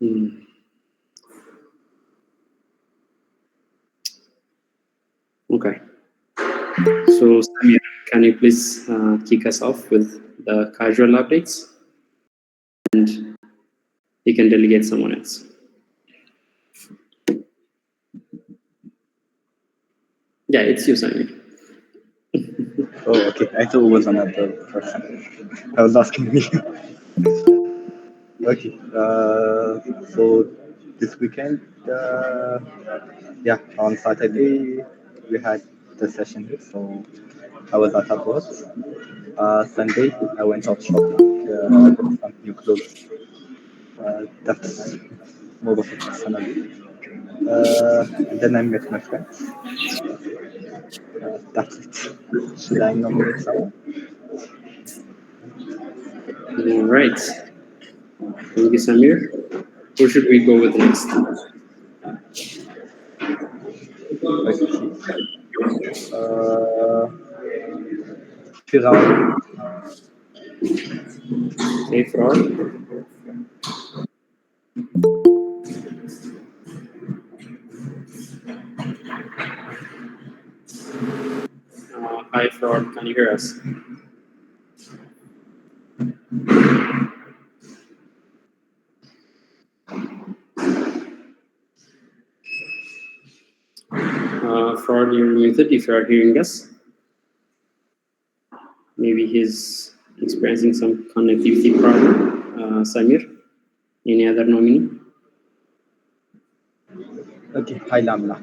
Okay. So Samir, can you please kick us off with the casual updates, and you can delegate someone else. Yeah, it's you, Samir. Oh, okay. I thought it was another person. I was asking me. Okay. So this weekend, yeah, on Saturday we had the session here, so I was at abroad. Sunday I went out shopping. I got some new clothes. That's more of a personal. And then I met my friends. That's it. Should I nominate someone? All right. Thank you, Samir. Who should we go with next? Firaun. Hey, Fraud. Hi, Fraud. Can you hear us? Fraud, you're muted if you are hearing us. Maybe he's experiencing some connectivity problem. Samir, any other nominee? Okay, hi Lamla.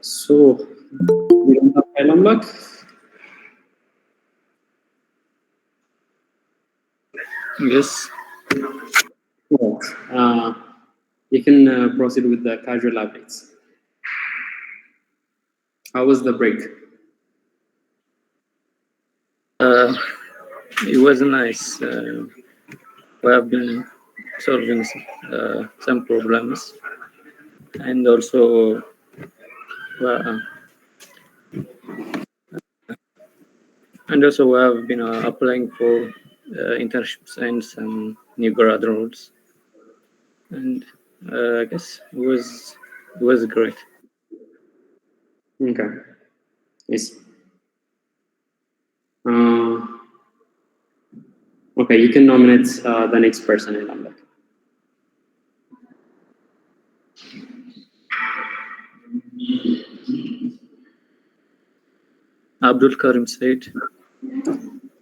So, we don't have Kailamlak. Yes. Well, you can proceed with the casual updates. How was the break? It was nice. We have been solving some problems, and also we have been applying for internships and some new grad roles, and I guess it was great. Okay. Yes. Okay, you can nominate the next person in Lamlak. Abdul Karim Said.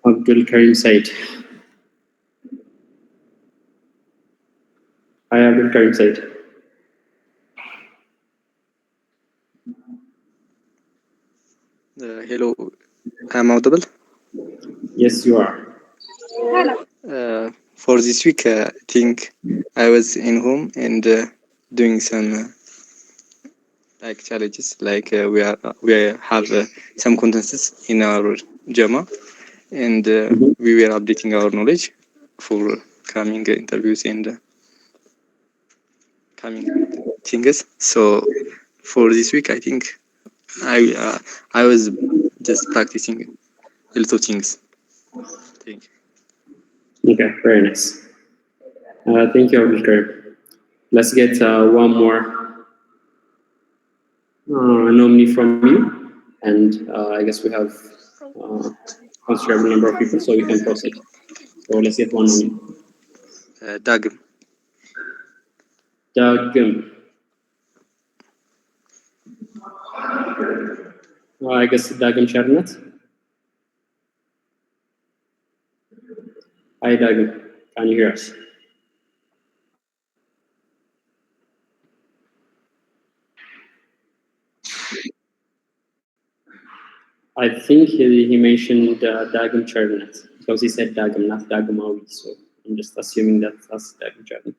Abdul Karim Said. Hi, Abdul Karim Said. Hello, I'm audible. Yes, you are. For this week, I think I was in home and doing some like challenges. Like we have some contests in our JAMA, and we were updating our knowledge for coming interviews and coming things. So for this week, I think I was just practicing a lot of things. Thank you. Okay, very nice. Thank you, Abdul Karim. Let's get one more nominee from you, and I guess we have a considerable number of people, so we can proceed. So let's get one nominee. Dagim. Dagim. I guess Dagim Sharnat. Hi, Dagim. Can you hear us? I think he mentioned Dagum Chernet, because he said Dagum, not Dagumawi. So I'm just assuming that that's Dagum Chernet.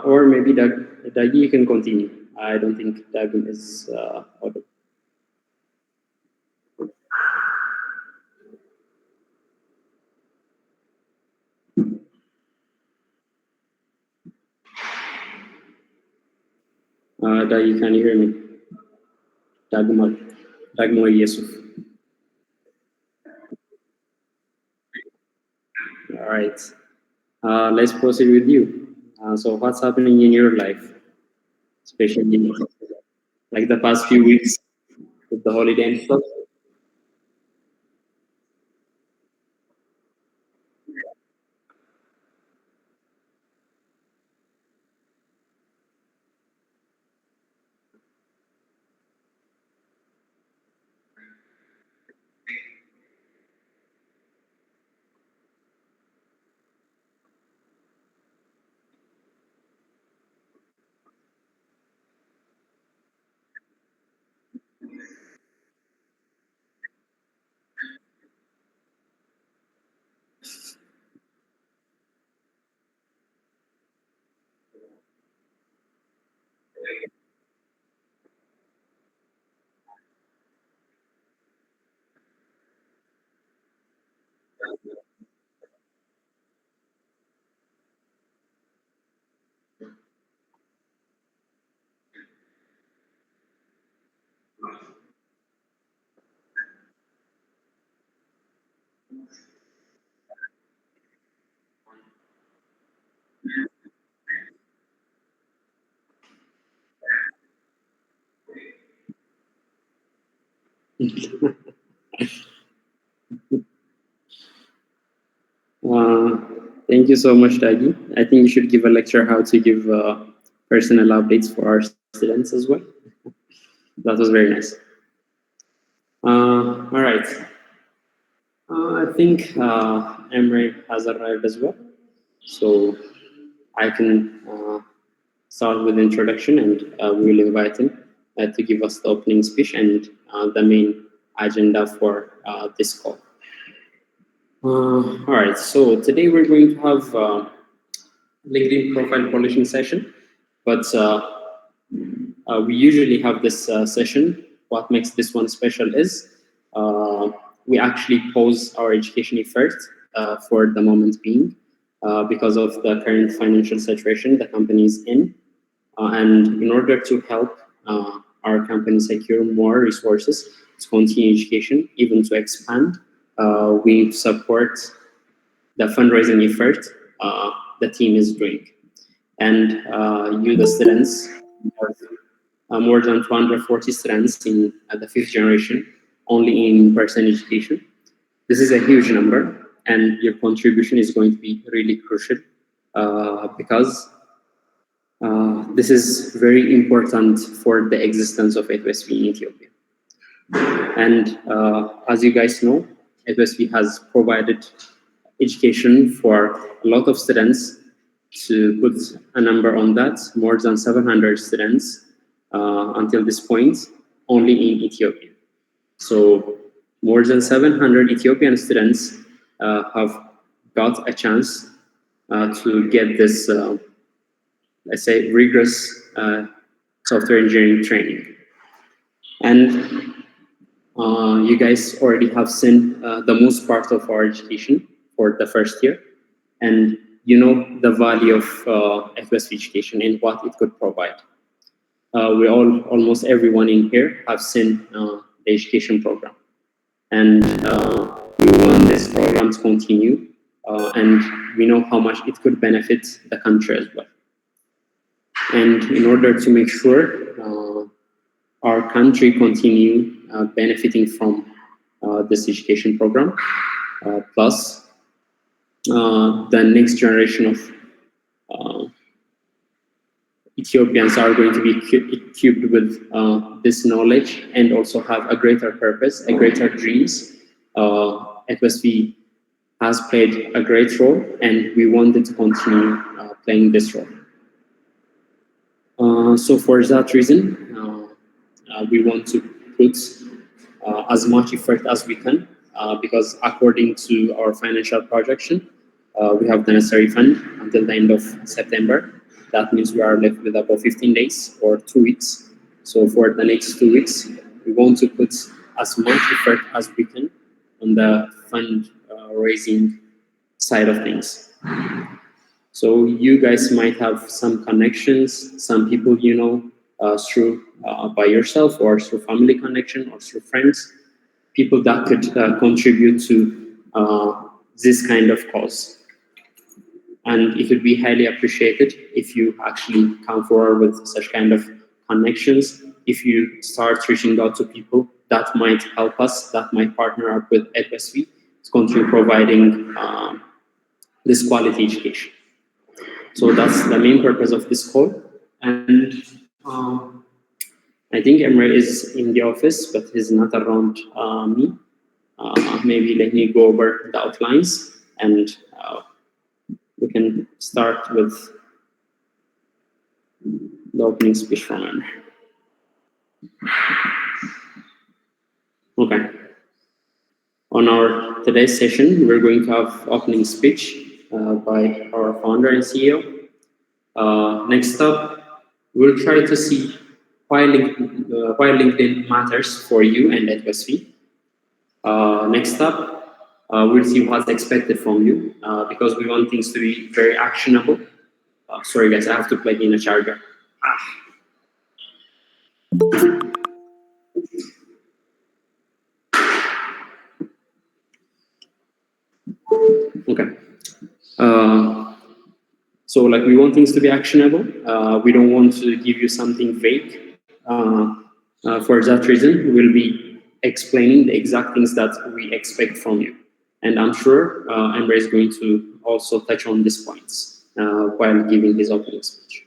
Or maybe Dagi, you can continue. I don't think Dagum is audible. Dagi, can you hear me? Dagum Yusuf. All right. Let's proceed with you. So what's happening in your life, especially like the past few weeks with the holiday and stuff? Thank you so much, Dagi. I think you should give a lecture how to give personal updates for our students as well. That was very nice. All right. I think Emre has arrived as well. So I can start with the introduction, and we will invite him to give us the opening speech and the main agenda for this call. All right, so today we're going to have LinkedIn profile polishing session, but we usually have this session. What makes this one special is we actually pause our education effort for the moment being because of the current financial situation the company is in. And in order to help our company secure more resources to continue education, even to expand, we support the fundraising effort the team is doing. And you, the students, more than 240 students in the 5th generation, only in in-person education. This is a huge number, and your contribution is going to be really crucial because this is very important for the existence of A2SV in Ethiopia. And as you guys know, A2SV has provided education for a lot of students. To put a number on that, more than 700 students until this point, only in Ethiopia. So more than 700 Ethiopian students have got a chance to get this, let's say, rigorous software engineering training. And you guys already have seen the most part of our education for the first year. And you know the value of A2SV education and what it could provide. Almost everyone in here have seen the education program. And we want this program to continue, and we know how much it could benefit the country as well. And in order to make sure our country continue benefiting from this education program, plus the next generation of Ethiopians are going to be equipped with this knowledge and also have a greater purpose, a greater dreams. A2SV has played a great role, and we wanted to continue playing this role. So for that reason, we want to put as much effort as we can, because according to our financial projection, we have the necessary fund until the end of September. That means we are left with about 15 days or 2 weeks. So for the next 2 weeks, we want to put as much effort as we can on the fund raising side of things. So you guys might have some connections, some people you know through by yourself or through family connection or through friends, people that could contribute to this kind of cause. And it would be highly appreciated if you actually come forward with such kind of connections, if you start reaching out to people that might help us, that might partner up with A2SV to continue providing this quality education. So that's the main purpose of this call. And I think Emre is in the office, but he's not around me. Maybe let me go over the outlines, and we can start with the opening speech from Emre. Okay. On our today's session, we're going to have opening speech by our founder and CEO. Next up, we'll try to see why LinkedIn matters for you and A2SV. Next up, we'll see what's expected from you, because we want things to be very actionable. Sorry guys, I have to plug in a charger. Okay. So like we want things to be actionable. We don't want to give you something vague. For that reason, we'll be explaining the exact things that we expect from you. And I'm sure Emre is going to also touch on these points while giving his opening speech.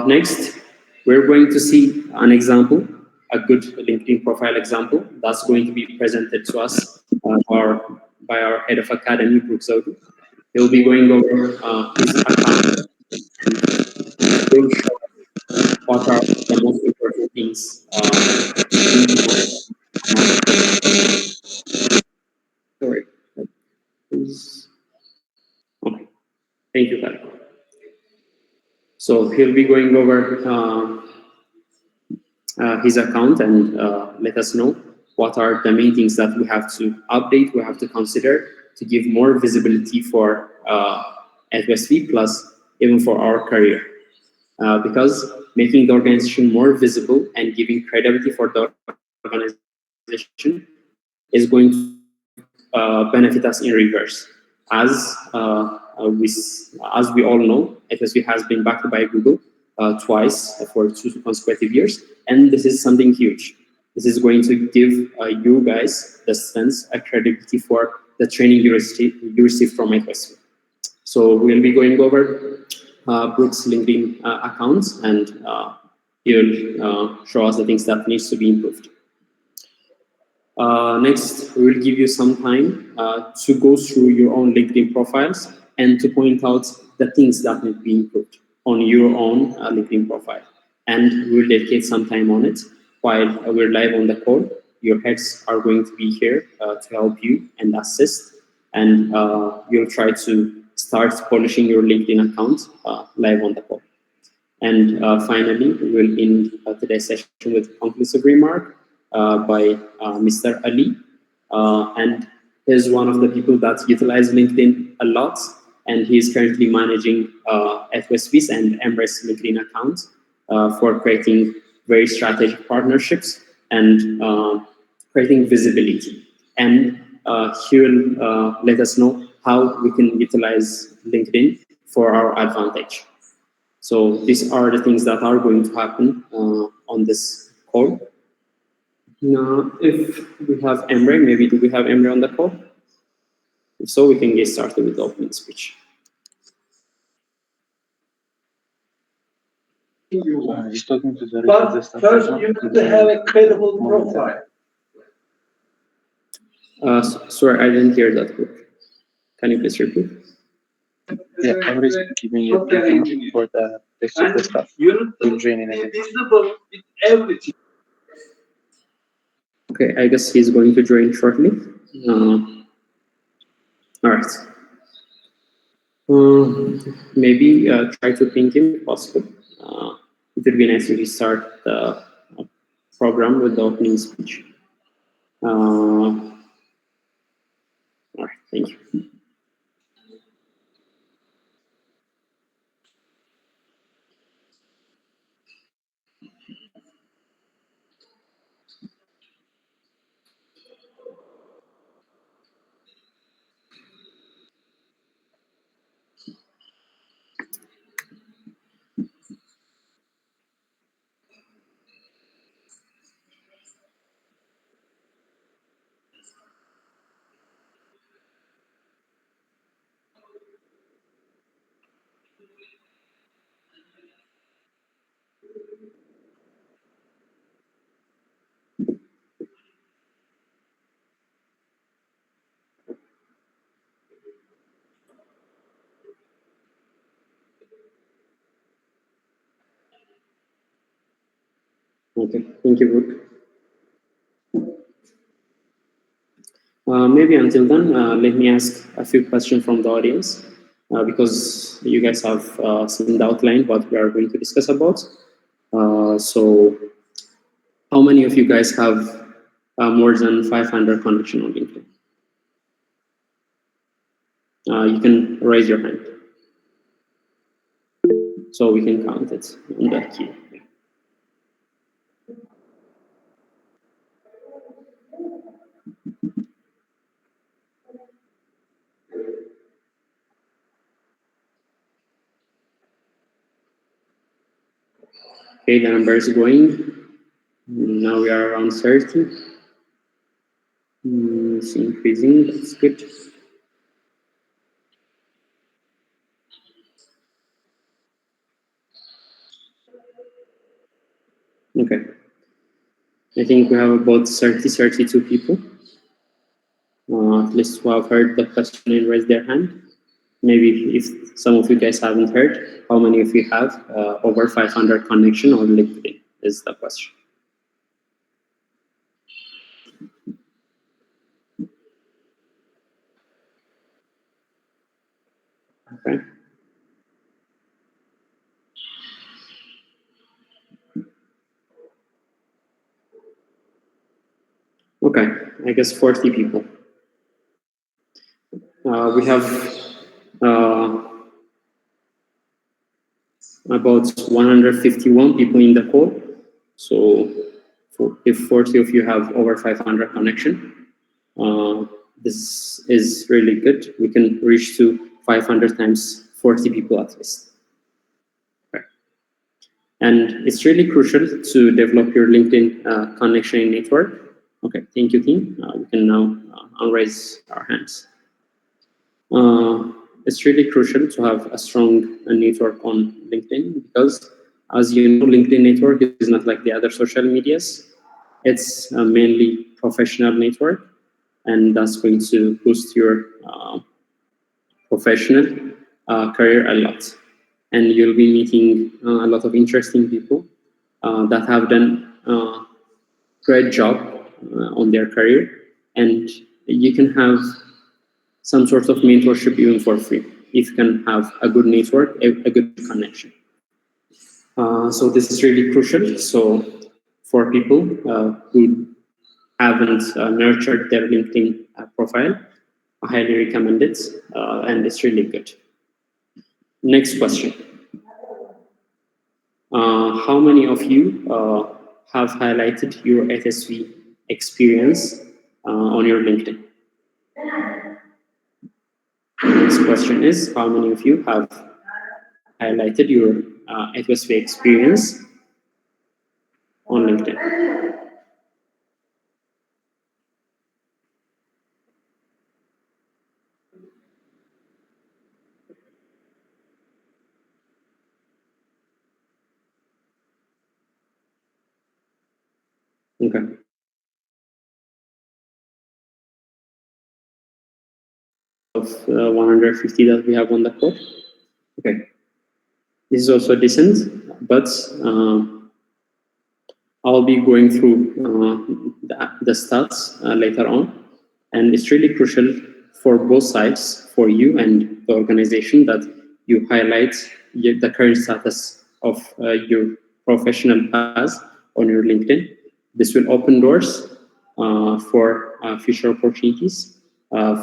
Next, we're going to see an example, a good LinkedIn profile example that's going to be presented to us by our head of academy, Brooke Zodu. He'll be going over his account and he'll show what are the most important things. Sorry. Okay. Thank you, Tarek. So he'll be going over his account and let us know what are the main things that we have to update, we have to consider to give more visibility for A2SV plus even for our career. Because making the organization more visible and giving credibility for the organization is going to benefit us in reverse. As we all know, A2SV has been backed by Google twice for 2 consecutive years, and this is something huge. This is going to give you guys the sense of credibility for the training you receive from A2SV. So we'll be going over Brooke's LinkedIn accounts, and he'll show us the things that needs to be improved. Next, we will give you some time to go through your own LinkedIn profiles and to point out the things that need to be improved on your own LinkedIn profile. And we'll dedicate some time on it while we're live on the call. Your heads are going to be here to help you and assist, and you'll try to start polishing your LinkedIn account live on the call. And finally, we'll end today's session with a conclusive remark by Mr. Ali. And he's one of the people that utilize LinkedIn a lot, and he's currently managing A2SV's and Emre's LinkedIn accounts for creating very strategic partnerships and creating visibility. And he will let us know how we can utilize LinkedIn for our advantage. So these are the things that are going to happen on this call. Now, if we have Emre, maybe do we have Emre on the call? If so, we can get started with the opening speech. He's talking to the But first, you need to have a credible profile. Sorry, I didn't hear that book. Can you please repeat? Yeah, I'm just giving you information for the rest of the stuff. You We'll need join in to a be visible with everything. Okay, I guess he's going to join shortly. All right. Maybe try to ping him if possible. It would be nice if we start the program with the opening speech. All right, thank you. Okay, thank you, Brooke. Maybe until then, let me ask a few questions from the audience because you guys have seen the outline what we are going to discuss about. So, how many of you guys have more than 500 connection on LinkedIn? You can raise your hand so we can count it on the key. Okay, the number is growing. Now we are around 30. It's increasing, that's good. Okay. I think we have about 32 people. At least who have heard the question and raised their hand. Maybe if some of you guys haven't heard, how many of you have over 500 connection on LinkedIn is the question. Okay. Okay, I guess 40 people. We have about 151 people in the call. So if 40 of you have over 500 connection, this is really good. We can reach to 500 times 40 people at least. Okay. And it's really crucial to develop your LinkedIn connection network. Okay, thank you, team. We can now unraise our hands. It's really crucial to have a strong network on LinkedIn because, as you know, LinkedIn network is not like the other social medias. It's a mainly professional network, and that's going to boost your professional career a lot. And you'll be meeting a lot of interesting people that have done a great job on their career, and you can have some sort of mentorship even for free if you can have a good network, a good connection. So this is really crucial. So for people who haven't nurtured their LinkedIn profile, I highly recommend it, and it's really good. Next question. How many of you have highlighted your A2SV experience on your LinkedIn? Next question is, how many of you have highlighted your A2SV experience on LinkedIn? Okay. Of 150 that we have on the code. Okay. This is also decent, but I'll be going through the stats later on, and it's really crucial for both sides, for you and the organization, that you highlight the current status of your professional path on your LinkedIn. This will open doors for future opportunities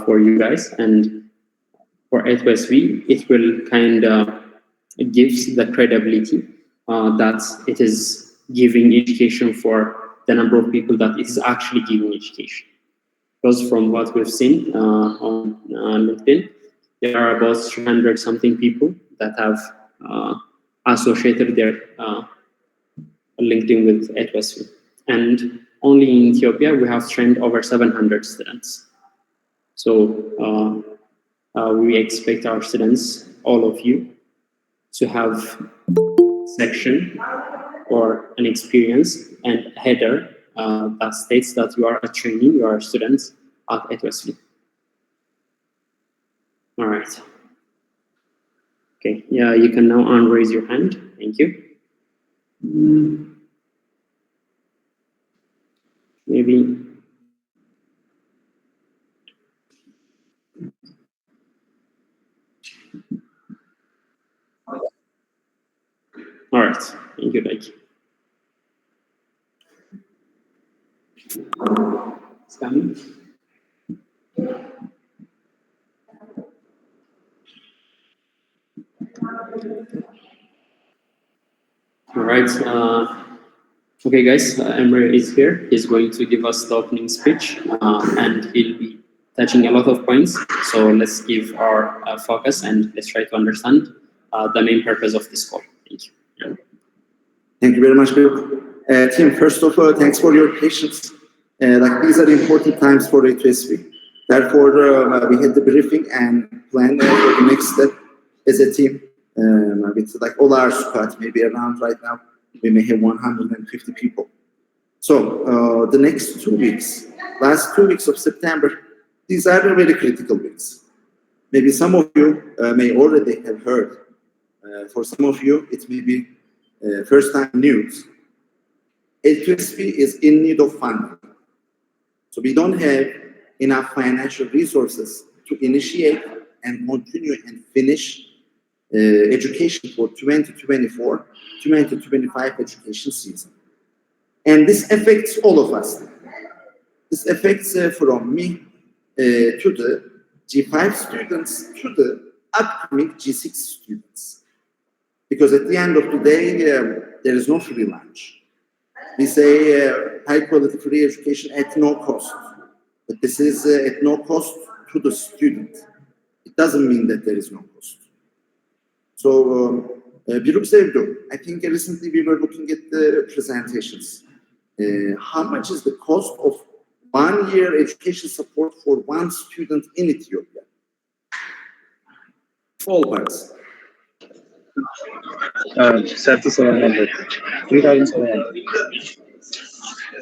for you guys, and for A2SV, it will kind of gives the credibility that it is giving education for the number of people that it is actually giving education. Because from what we've seen on LinkedIn, there are about 300 something people that have associated their LinkedIn with A2SV. And only in Ethiopia, we have trained over 700 students. So we expect our students, all of you, to have section or an experience and header that states that you are a trainee, you are students at A2SV. All right. Okay, yeah, you can now unraise your hand. Thank you. Maybe. All right, thank you, Like. It's coming. All right. Okay, guys, Emre is here. He's going to give us the opening speech, and he'll be touching a lot of points. So let's give our focus and let's try to understand the main purpose of this call. Thank you. Thank you very much, Bill. Tim, first of all, thanks for your patience. Like these are important times for A2SV. Therefore, we had the briefing and plan for the next step as a team. With like all our squad, maybe around right now, we may have 150 people. So the next 2 weeks, last 2 weeks of September, these are the very critical weeks. Maybe some of you may already have heard. For some of you, it may be first time news. A2SV is in need of funding. So we don't have enough financial resources to initiate and continue and finish education for 2024-2025 education season. And this affects all of us. This affects from me to the G5 students to the upcoming G6 students. Because at the end of the day, there is no free lunch. We say high quality free education at no cost. But this is at no cost to the student. It doesn't mean that there is no cost. So, Biruk Sevdu, I think recently we were looking at the presentations. How much is the cost of 1 year education support for one student in Ethiopia? All parts. 3,700. $3,700.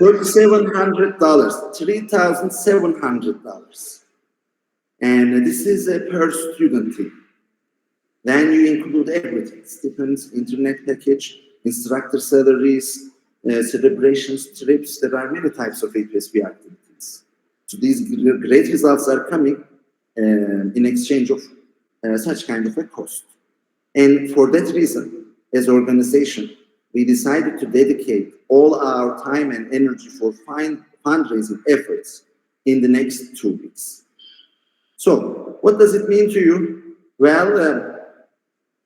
$3,700. And this is a per student fee. Then you include everything: stipends, internet package, instructor salaries, celebrations, trips. There are many types of A2SV activities. So these great results are coming in exchange of such kind of a cost. And for that reason, as an organization, we decided to dedicate all our time and energy for fundraising efforts in the next 2 weeks. So what does it mean to you? Well,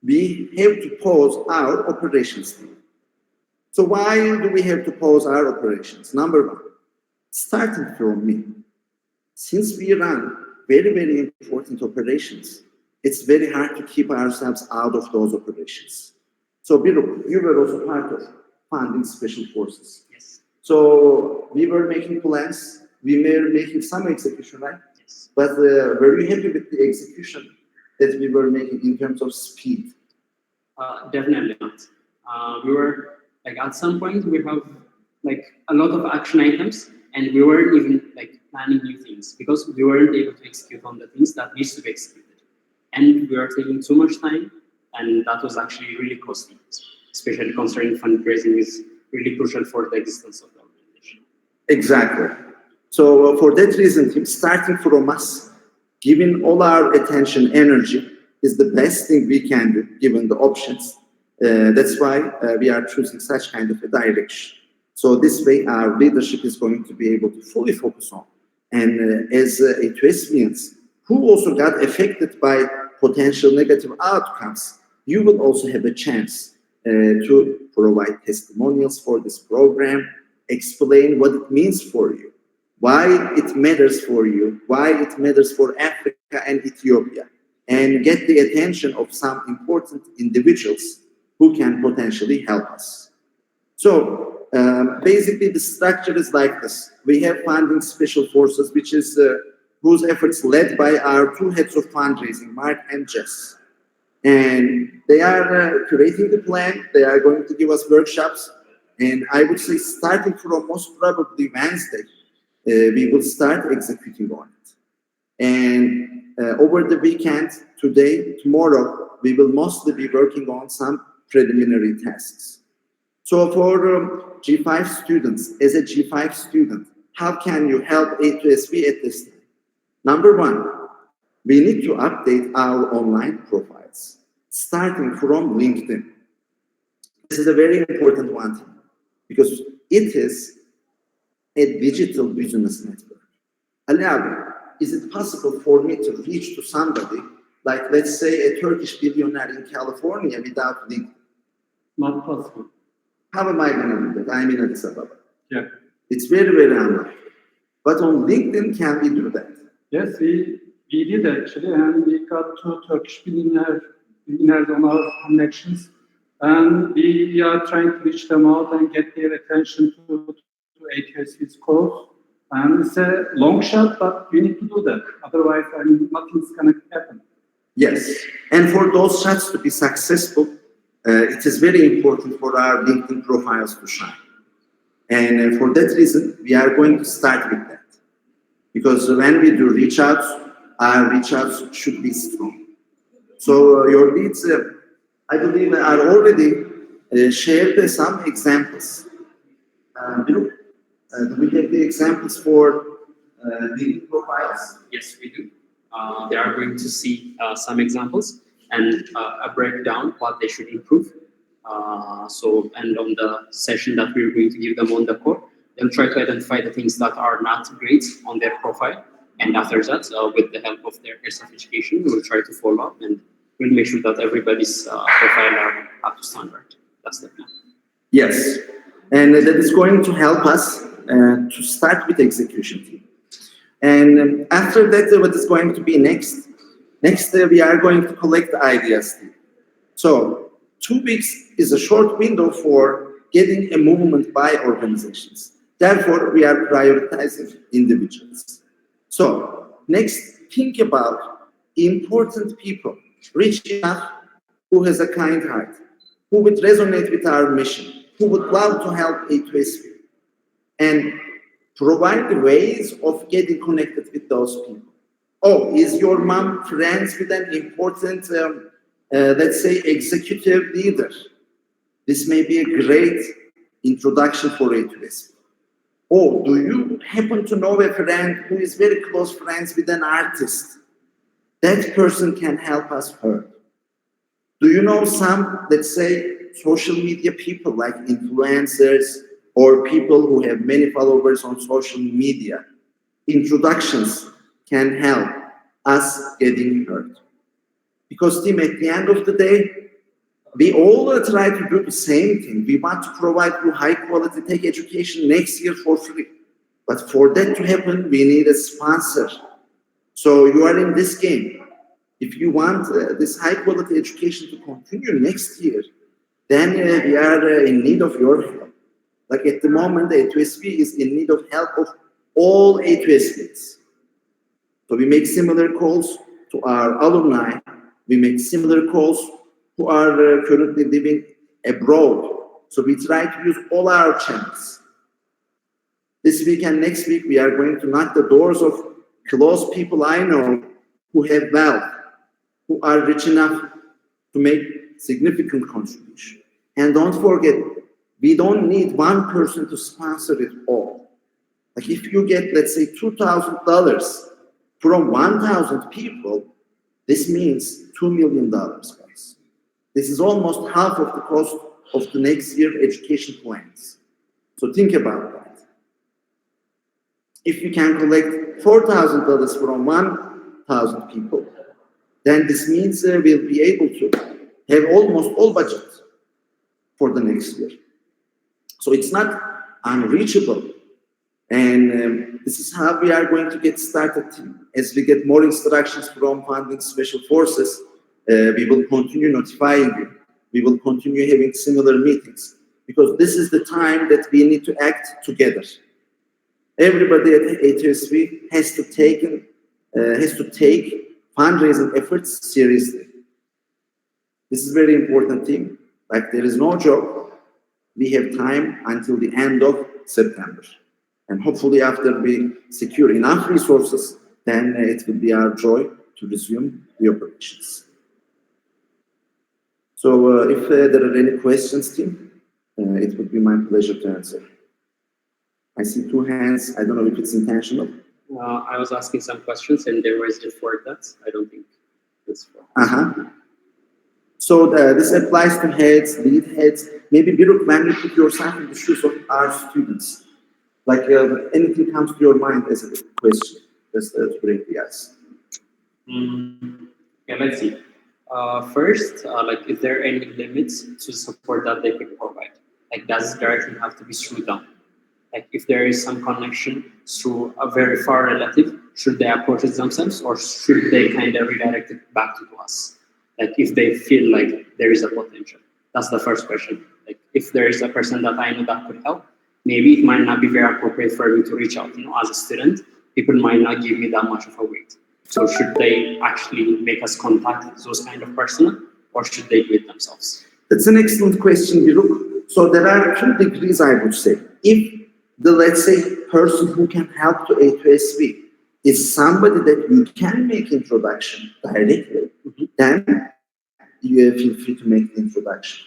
we have to pause our operations. So why do we have to pause our operations? Number one, starting from me. Since we run very, very important operations, it's very hard to keep ourselves out of those operations. So Biru, you were also part of funding special forces. Yes. So we were making plans, we were making some execution, right? Yes. But were you happy with the execution that we were making in terms of speed? Definitely not. We were like at some point we have like a lot of action items, and we weren't even like planning new things because we weren't able to execute on the things that needs to be executed, and we were taking too much time, and that was actually really costly, especially considering fundraising is really crucial for the existence of the organization. Exactly. So for that reason, Tim, starting from us, giving all our attention, energy is the best thing we can do, given the options. That's why we are choosing such kind of a direction. So this way, our leadership is going to be able to fully focus on. And as A2SVians, who also got affected by potential negative outcomes, you will also have a chance to provide testimonials for this program, explain what it means for you, why it matters for you, why it matters for Africa and Ethiopia, and get the attention of some important individuals who can potentially help us. So basically the structure is like this. We have funding special forces, which is whose efforts led by our two heads of fundraising, Mark and Jess. And they are creating the plan. They are going to give us workshops. And I would say starting from most probably Wednesday, we will start executing on it. And over the weekend, today, tomorrow, we will mostly be working on some preliminary tasks. So for G5 students, as a G5 student, how can you help A2SV at this time? Number one, we need to update our online profiles, starting from LinkedIn. This is a very important one because it is a digital business network. Allow, is it possible for me to reach to somebody, like let's say a Turkish billionaire in California without LinkedIn? Not possible. How am I going to do that? I'm in Addis Ababa. Yeah. It's very, very unlikely. But on LinkedIn, can we do that? Yes, we did actually, and we got two Turkish billionaires on our connections, and we are trying to reach them out and get their attention to A2SV's cause. And it's a long shot, but we need to do that. Otherwise, nothing's going to happen. Yes. And for those shots to be successful, it is very important for our LinkedIn profiles to shine. And for that reason, we are going to start with that. Because when we do reach outs, our reach outs should be strong. So your leads, I believe, are already shared some examples. Do we have the examples for LinkedIn profiles? Yes, we do. They are going to see some examples and a breakdown what they should improve. And on the session that we're going to give them on the core, they'll try to identify the things that are not great on their profile. And after that, with the help of their heads of education, we will try to follow up and we'll make sure that everybody's profile are up to standard. That's the plan. Yes, and that is going to help us to start with execution team. And after that, what is going to be next? Next, we are going to collect the ideas. So 2 weeks is a short window for getting a movement by organizations. Therefore, we are prioritizing individuals. So next, think about important people, rich enough, who has a kind heart, who would resonate with our mission, who would love to help A2SV, and provide ways of getting connected with those people. Oh, is your mom friends with an important, let's say, executive leader? This may be a great introduction for A2SV. Oh, do you happen to know a friend who is very close friends with an artist? That person can help us hurt. Do you know some, let's say, social media people like influencers or people who have many followers on social media? Introductions can help us getting hurt. Because team, at the end of the day, we all try to do the same thing. We want to provide you high quality tech education next year for free. But for that to happen, we need a sponsor. So you are in this game. If you want this high quality education to continue next year, then we are in need of your help. Like at the moment, A2SV is in need of help of all A2SVs. So we make similar calls to our alumni. We make similar calls who are currently living abroad. So we try to use all our channels. This week and next week, we are going to knock the doors of close people I know who have wealth, who are rich enough to make significant contribution. And don't forget, we don't need one person to sponsor it all. Like if you get, let's say, $2,000 from 1,000 people, this means $2 million, guys. This is almost half of the cost of the next year education plans. So think about that. If you can collect $4,000 from 1,000 people, then this means we'll be able to have almost all budget for the next year. So it's not unreachable. And this is how we are going to get started. As we get more instructions from funding special forces, we will continue notifying you. We will continue having similar meetings, because this is the time that we need to act together. Everybody at A2SV has to take fundraising efforts seriously. This is very important thing. Like there is no job. We have time until the end of September. And hopefully after we secure enough resources, then it will be our joy to resume the operations. So if there are any questions, Tim, it would be my pleasure to answer. I see 2 hands. I don't know if it's intentional. I was asking some questions and they raised it for that. I don't think it's for. So this applies to heads, lead heads. Maybe Biruk, when you put yourself in the shoes of our students, like anything comes to your mind as a question, just to bring the eyes. Yeah, let's see. First, like, is there any limits to support that they can provide? Like, does it directly have to be through them? Like, if there is some connection through a very far relative, should they approach it themselves, or should they kind of redirect it back to us? Like, if they feel like there is a potential. That's the first question. Like, if there is a person that I know that could help, maybe it might not be very appropriate for me to reach out. You know, as a student, people might not give me that much of a weight. So should they actually make us contact those kind of person, or should they do it themselves? That's an excellent question, Biruk. So there are 2 degrees, I would say. If the, let's say, person who can help to A2SV is somebody that you can make introduction directly, then you feel free to make the introduction.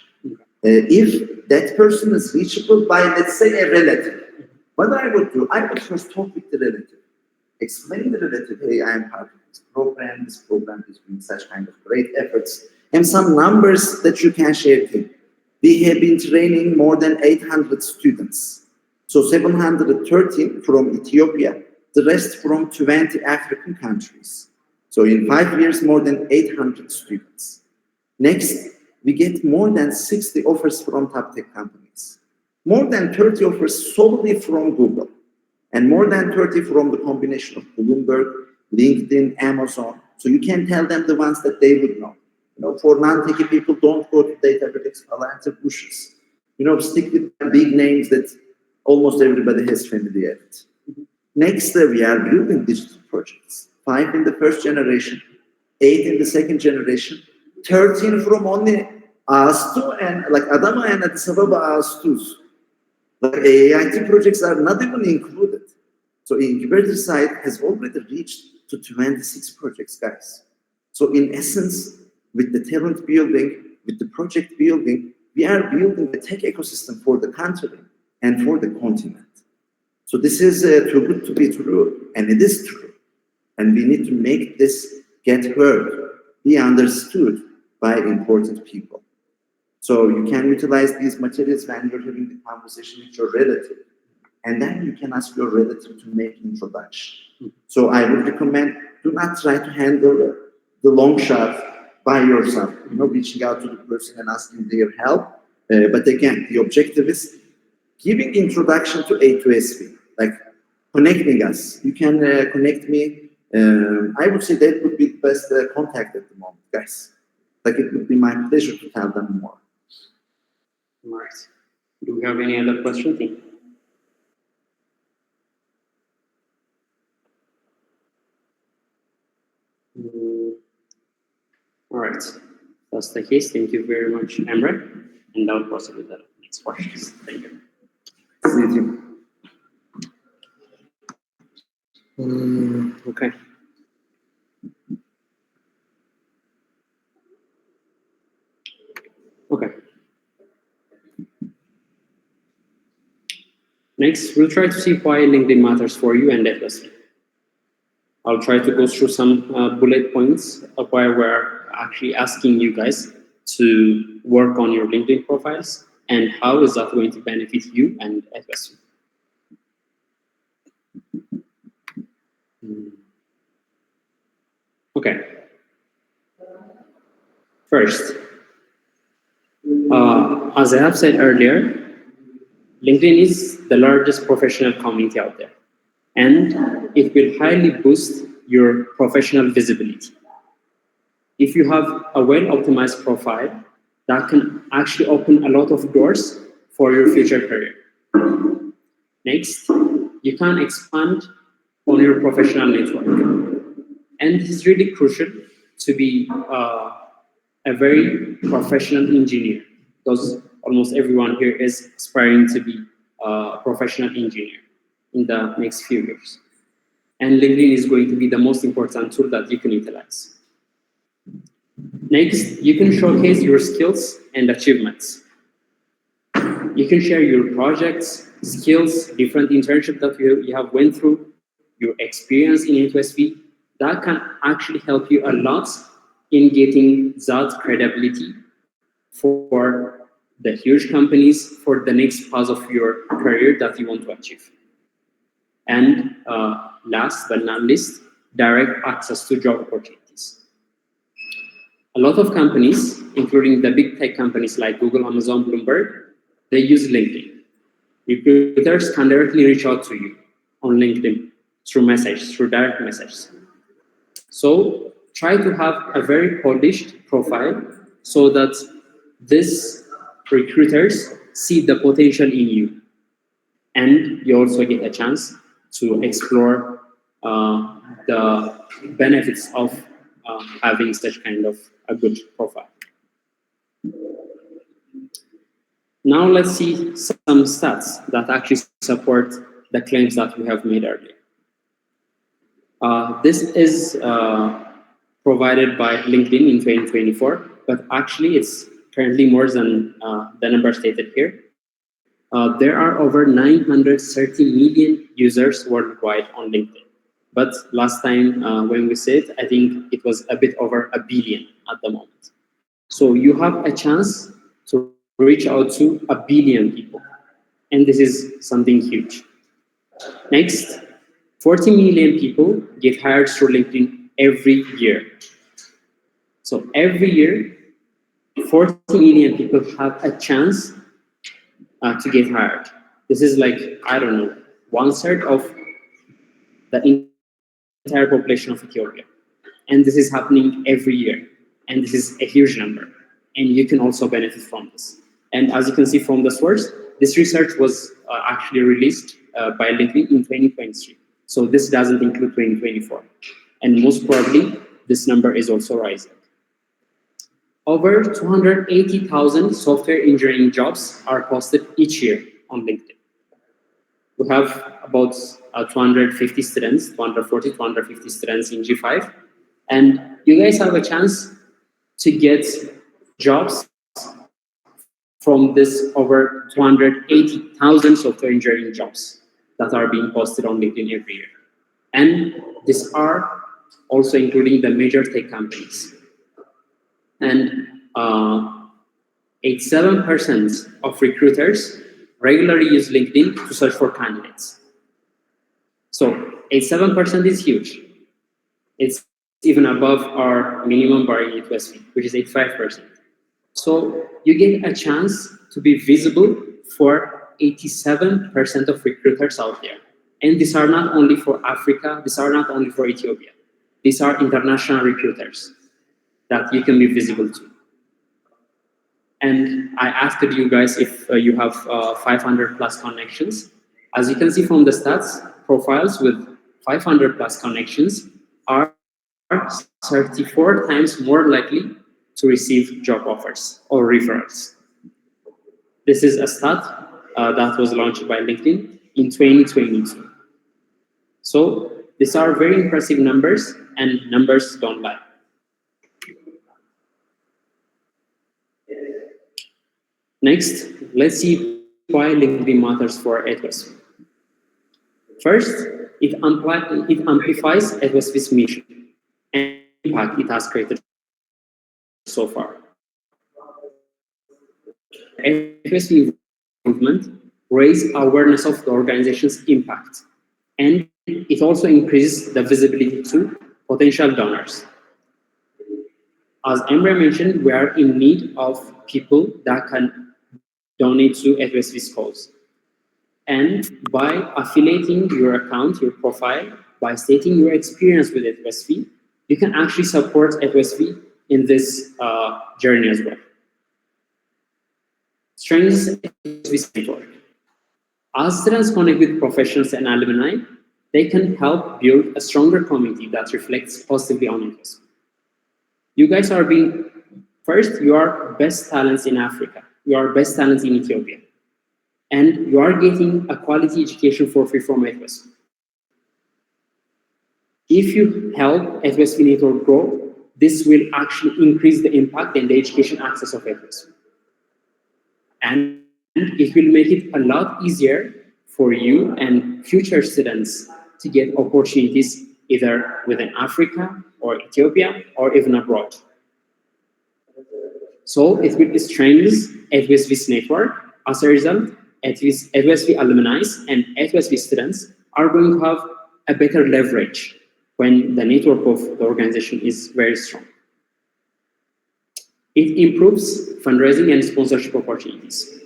If that person is reachable by, let's say, a relative, what I would do, I would first talk with the relative. Explain to the relative, hey, I am part of this program is doing such kind of great efforts, and some numbers that you can share to. We have been training more than 800 students. So 713 from Ethiopia, the rest from 20 African countries. So in 5 years, more than 800 students. Next, we get more than 60 offers from top tech companies. More than 30 offers solely from Google. And more than 30 from the combination of Bloomberg, LinkedIn, Amazon. So you can tell them the ones that they would know. You know, for non-techie people, don't go to Databricks, Atlanta, Bushes. You know, stick with the big names that almost everybody has familiarity. Next, we are building digital projects. 5 in the first generation, 8 in the second generation, 13 from only AS2 and like Adama and Addis Ababa AS2s. Like AIT projects are not even included. So incubator side has already reached to 26 projects, guys. So in essence, with the talent building, with the project building, we are building the tech ecosystem for the country and for the continent. So this is too good to be true, and it is true. And we need to make this get heard, be understood by important people. So you can utilize these materials when you're having the conversation with your relative, and then you can ask your relative to make introduction. So I would recommend, do not try to handle the long shot by yourself, you know, reaching out to the person and asking their help. But again, the objective is giving introduction to A2SV, like connecting us. You can connect me. I would say that would be the best contact at the moment, guys. Like it would be my pleasure to tell them more. All right. Do we have any other questions? All right. That's the case. Thank you very much, Emre. And now proceed with the next questions. Thank you. See you. Okay. Okay. Next, we'll try to see why LinkedIn matters for you and A2SV. I'll try to go through some bullet points of why we're actually asking you guys to work on your LinkedIn profiles and how is that going to benefit you and A2SV. Okay. First, as I have said earlier, LinkedIn is the largest professional community out there, and it will highly boost your professional visibility. If you have a well-optimized profile, that can actually open a lot of doors for your future career. Next, you can expand on your professional network. And this is really crucial to be a very professional engineer, because almost everyone here is aspiring to be a professional engineer in the next few years. And LinkedIn is going to be the most important tool that you can utilize. Next, you can showcase your skills and achievements. You can share your projects, skills, different internships that you have went through, your experience in A2SV. That can actually help you a lot in getting that credibility for the huge companies for the next phase of your career that you want to achieve. And last but not least, direct access to job opportunities. A lot of companies, including the big tech companies like Google, Amazon, Bloomberg, they use LinkedIn. Recruiters can directly reach out to you on LinkedIn through direct messages. So try to have a very polished profile so that these recruiters see the potential in you. And you also get a chance to explore the benefits of having such kind of a good profile. Now let's see some stats that actually support the claims that we have made earlier. This is provided by LinkedIn in 2024, but actually it's currently more than the number stated here. There are over 930 million users worldwide on LinkedIn. But last time when we said, I think it was a bit over 1 billion at the moment. So you have a chance to reach out to 1 billion people. And this is something huge. Next, 40 million people get hired through LinkedIn every year. So every year, 40 million people have a chance to get hired. This is like, I don't know, 1/3 of the entire population of Ethiopia. And this is happening every year. And this is a huge number. And you can also benefit from this. And as you can see from the source, this research was actually released by LinkedIn in 2023. So this doesn't include 2024. And most probably, this number is also rising. Over 280,000 software engineering jobs are posted each year on LinkedIn. We have about 250 students, 240, 250 students in G5. And you guys have a chance to get jobs from this over 280,000 software engineering jobs that are being posted on LinkedIn every year. And these are also including the major tech companies. And 87% of recruiters regularly use LinkedIn to search for candidates. So 87% is huge. It's even above our minimum bar in A2SV, which is 85%. So you get a chance to be visible for 87% of recruiters out there. And these are not only for Africa, these are not only for Ethiopia. These are international recruiters that you can be visible to. And I asked you guys if you have 500 plus connections. As you can see from the stats, profiles with 500 plus connections are 34 times more likely to receive job offers or referrals. This is a stat that was launched by LinkedIn in 2022. So These are very impressive numbers, and numbers don't lie. Next, let's see why LinkedIn matters for A2SV. First, it amplifies A2SV's mission and impact it has created so far. A2SV movement raise awareness of the organization's impact, and it also increases the visibility to potential donors. As Emre mentioned, we are in need of people that can donate to A2SV's cause. And by affiliating your account, your profile, by stating your experience with A2SV, you can actually support A2SV in this journey as well. Strengths A2SV's network. As students connect with professionals and alumni, they can help build a stronger community that reflects positively on A2SV. You guys are being, first, you are best talents in Africa. You are best talents in Ethiopia. And you are getting a quality education for free from A2SV. If you help A2SV network grow, this will actually increase the impact and the education access of A2SV. And it will make it a lot easier for you and future students to get opportunities either within Africa or Ethiopia or even abroad. So it will strengthen A2SV's network. As a result, A2SV alumni and A2SV students are going to have a better leverage when the network of the organization is very strong. It improves fundraising and sponsorship opportunities.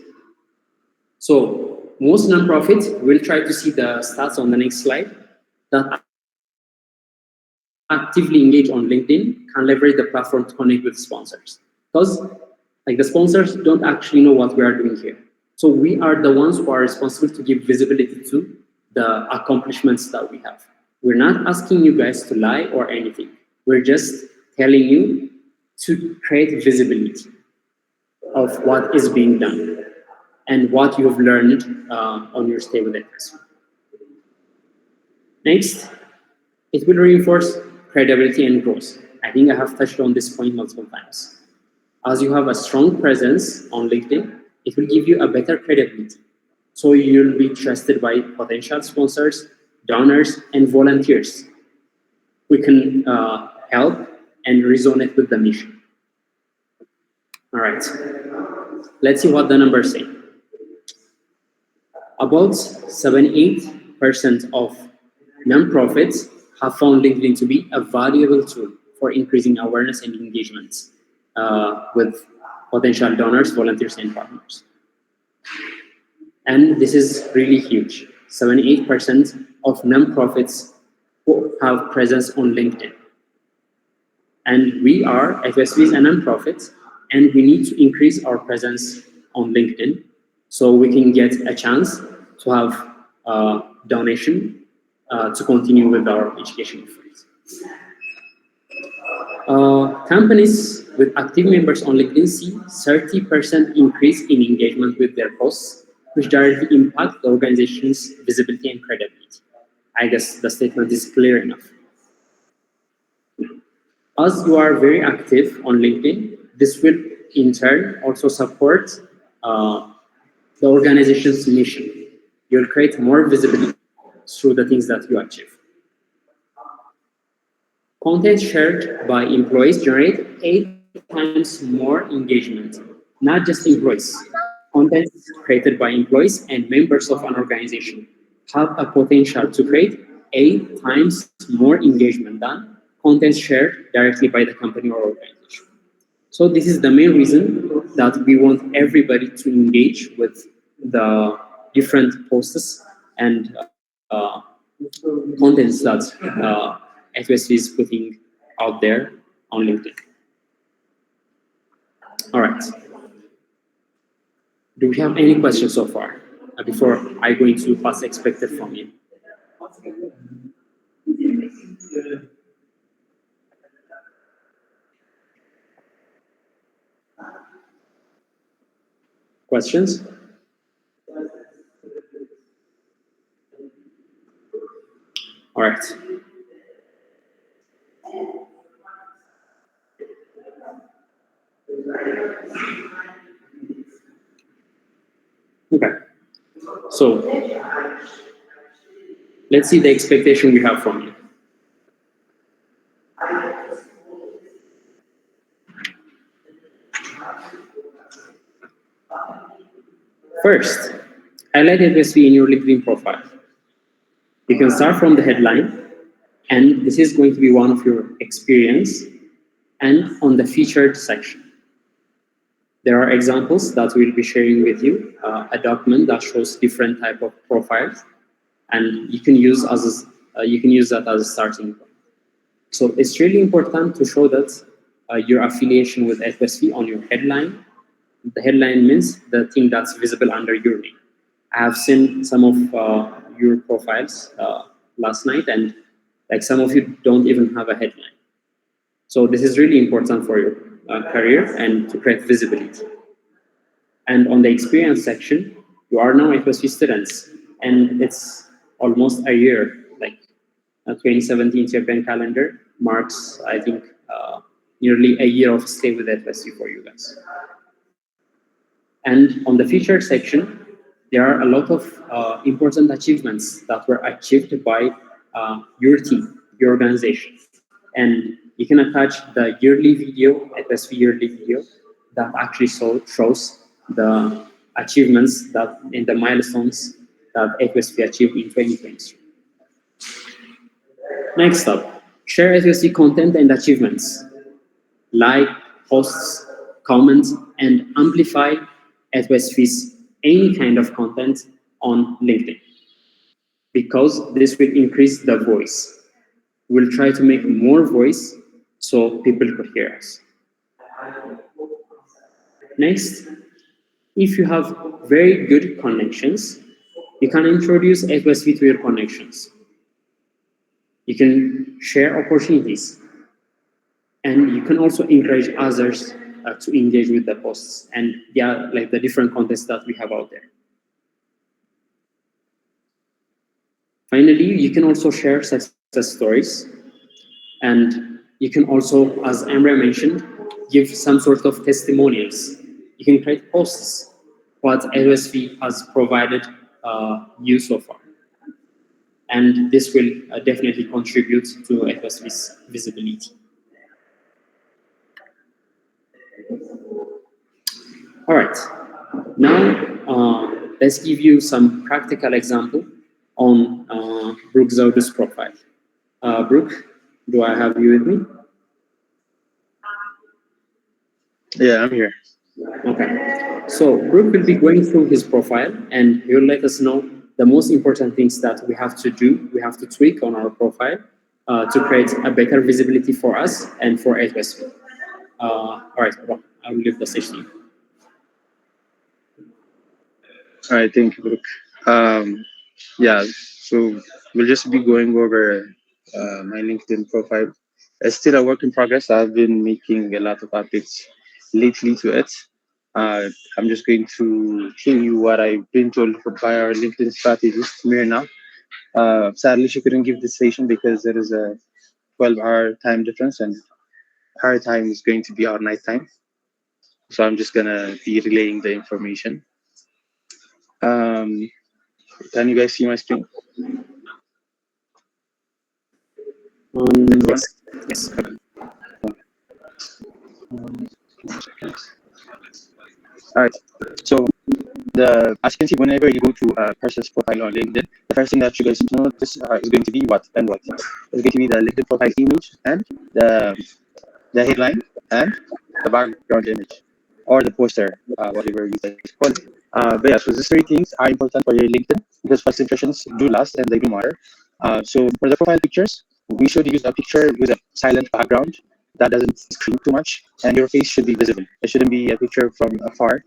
So most nonprofits, we'll try to see the stats on the next slide, that actively engage on LinkedIn can leverage the platform to connect with sponsors. Because like the sponsors don't actually know what we are doing here. So we are the ones who are responsible to give visibility to the accomplishments that we have. We're not asking you guys to lie or anything. We're just telling you to create visibility of what is being done and what you have learned on your stay with A2SV. Next, it will reinforce credibility and growth. I think I have touched on this point multiple times. As you have a strong presence on LinkedIn, it will give you a better credibility. So you'll be trusted by potential sponsors, donors, and volunteers. We can help and resonate with the mission. All right, let's see what the numbers say. About 78% of nonprofits have found LinkedIn to be a valuable tool for increasing awareness and engagement with potential donors, volunteers, and partners. And this is really huge. 78% of nonprofits have presence on LinkedIn. And we are, A2SV is a nonprofit, and we need to increase our presence on LinkedIn so we can get a chance to have donation to continue with our education efforts. Companies with active members on LinkedIn see 30% increase in engagement with their posts, which directly impact the organization's visibility and credibility. I guess the statement is clear enough. As you are very active on LinkedIn, this will in turn also support the organization's mission. You'll create more visibility through the things that you achieve. Content shared by employees generate 8 times more engagement, not just employees. Content created by employees and members of an organization have a potential to create 8 times more engagement than content shared directly by the company or organization. So this is the main reason that we want everybody to engage with the different posts and contents that A2SV is putting out there on LinkedIn. All right. Do we have any questions so far before I go into what's expected from you? Questions? All right. So let's see the expectation we have from you. First, highlight A2SV in your LinkedIn profile. You can start from the headline, and this is going to be one of your experience, and on the featured section. There are examples that we'll be sharing with you, a document that shows different type of profiles, and you can use that as a starting point. So it's really important to show that your affiliation with A2SV on your headline. The headline means the thing that's visible under your name. I have seen some of your profiles last night, and like some of you don't even have a headline. So this is really important for your career and to create visibility. And on the experience section, you are now A2SV students, and it's almost a year, like 2017 Ethiopian calendar marks, I think, nearly a year of stay with A2SV for you guys. And on the featured section, there are a lot of important achievements that were achieved by your team, your organization. And you can attach the yearly video, A2SV yearly video, that actually shows the achievements that in the milestones that A2SV achieved in 2023. Next up, share A2SV content and achievements. Like, posts, comments, and amplify A2SV's any kind of content on LinkedIn, because this will increase the voice. We'll try to make more voice so people could hear us. Next, if you have very good connections, you can introduce A2SV to your connections. You can share opportunities, and you can also encourage others to engage with the posts and like the different contests that we have out there. Finally, you can also share success stories, and you can also, as Amra mentioned, give some sort of testimonials. You can create posts what A2SV has provided you so far, and this will definitely contribute to A2SV's visibility. All right, now let's give you some practical example on Brooke Zaudu's profile. Brooke, do I have you with me? Yeah, I'm here. Okay, so Brooke will be going through his profile, and he will let us know the most important things that we have to do, we have to tweak on our profile to create a better visibility for us and for A2SV. All right, well, I will leave the stage to you. All right, thank you, Brooke. Yeah, so we'll just be going over my LinkedIn profile. It's still a work in progress. I've been making a lot of updates lately to it. I'm just going to show you what I've been told by our LinkedIn strategist, Mirna. Sadly, she couldn't give the station because there is a 12-hour time difference, and her time is going to be our night time. So I'm just gonna be relaying the information. Can you guys see my screen? Yes. All right. So as you can see, whenever you go to a person's profile on LinkedIn, the first thing that you guys notice is going to be what and what. It's going to be the LinkedIn profile image and the headline and the background image or the poster, whatever you guys call it. But yeah, so these three things are important for your LinkedIn because first impressions do last and they do matter. So for the profile pictures, we should use a picture with a silent background that doesn't screen too much, and your face should be visible. It shouldn't be a picture from afar.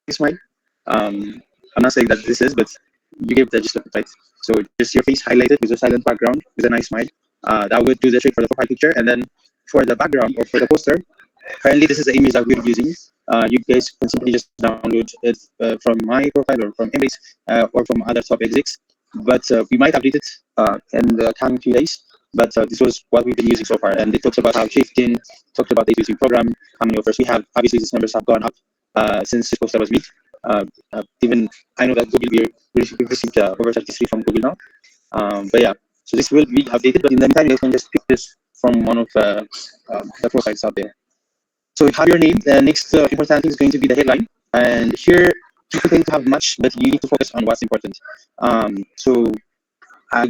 Smile. I'm not saying that this is, but you give the gist of it, right? So just your face highlighted with a silent background with a nice smile. That would do the trick for the profile picture. And then for the background or for the poster, currently this is the image that we're using. You guys can simply just download it from my profile or from Embrace or from other top execs. But we might update it in the coming few days. but this was what we've been using so far. And it talks about how Chieftain talked about the A2SV program, how many offers we have. Obviously, these numbers have gone up since this poster was made. Even I know that Google, we've received over 33 from Google now. But yeah, so this will be updated, but in the meantime, you can just pick this from one of the profiles out there. So you have your name. The next important thing is going to be the headline. And here, people tend to have much, but you need to focus on what's important. So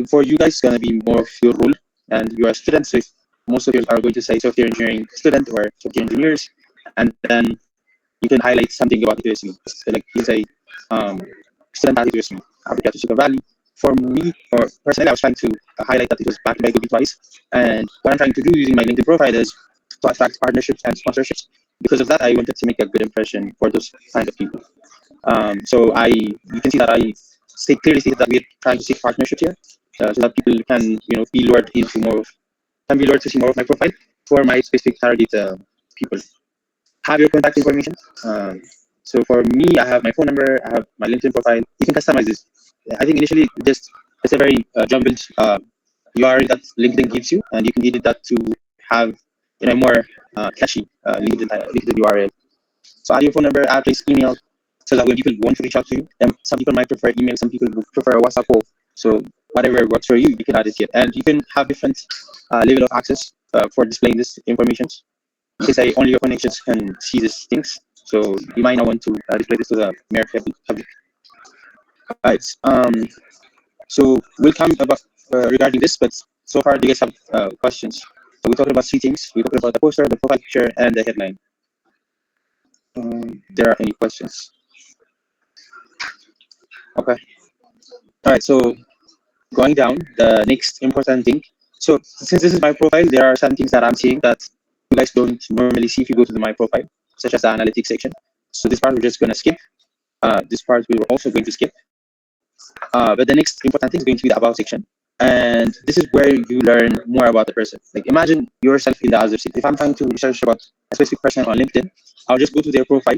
for you guys, it's going to be more of your role, and you are students. So if most of you are going to say software engineering student or software engineers, and then you can highlight something about A2SV. So like you say, student at A2SV, Africa to Silicon Valley. For me, or personally, I was trying to highlight that it was backed by Google twice. And what I'm trying to do using my LinkedIn profile is to attract partnerships and sponsorships. Because of that, I wanted to make a good impression for those kind of people. So you can see that I clearly stated that we're trying to seek partnerships here, so that people can, be lured into more of, can be lured to see more of my profile for my specific target people. Have your contact information. So for me, I have my phone number, I have my LinkedIn profile. You can customize this. I think initially just it's a very jumbled URL that LinkedIn gives you, and you can edit that to have more catchy LinkedIn URL. So add your phone number, address, email, so that when people want to reach out to you, and some people might prefer email, some people would prefer a WhatsApp call. So whatever works for you, you can add it here, and you can have different level of access for displaying this information. Because only your connections can see these things, so you might not want to display this to the mere public. Right. So we'll come about regarding this, but so far, do you guys have questions? So we talked about three things. We talked about the poster, the profile picture, and the headline. There are any questions? Okay. All right. So going down, the next important thing. So since this is my profile, there are some things that I'm seeing that you guys don't normally see if you go to my profile, such as the analytics section. So this part we're just gonna skip. This part we were also going to skip. But the next important thing is going to be the about section. And this is where you learn more about the person. Like imagine yourself in the other seat. If I'm trying to research about a specific person on LinkedIn, I'll just go to their profile,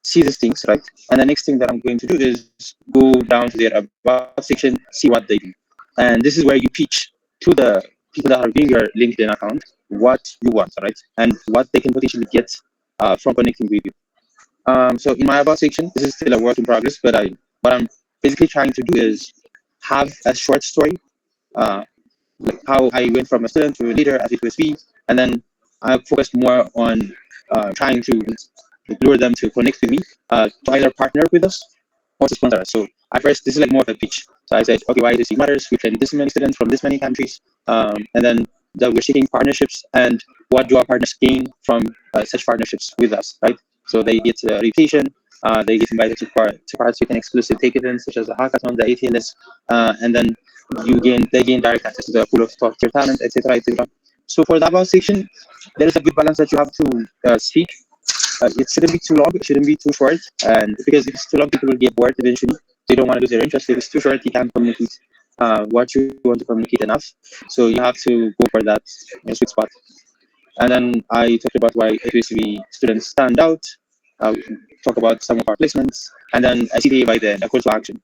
see these things, right? And the next thing that I'm going to do is go down to their about section, see what they do. And this is where you pitch to the people that are viewing your LinkedIn account what you want, right? And what they can potentially get from connecting with you. So in my about section, this is still a work in progress, but what I'm basically trying to do is have a short story, like how I went from a student to a leader at A2SV, and then I focused more on trying to lure them to connect with me, to either partner with us or to sponsor us. So at first, this is like more of a pitch. So I said, okay, why A2SV matters? We train this many students from this many countries, and then that we're seeking partnerships, and what do our partners gain from such partnerships with us, right? So they get reputation, they get invited to participate in exclusive take-events such as the hackathon, the ATLS, and then they gain direct access to the pool of top tier talent, etc., etc. So for the about section, there is a good balance that you have to seek. It shouldn't be too long, it shouldn't be too short, and because if it's too long, people will get bored eventually. They don't want to lose their interest. If it's too short, you can't communicate what you want to communicate enough. So you have to go for that sweet spot. And then I talked about why A2SV students stand out. Talk about some of our placements, and then a CTA by the call to action.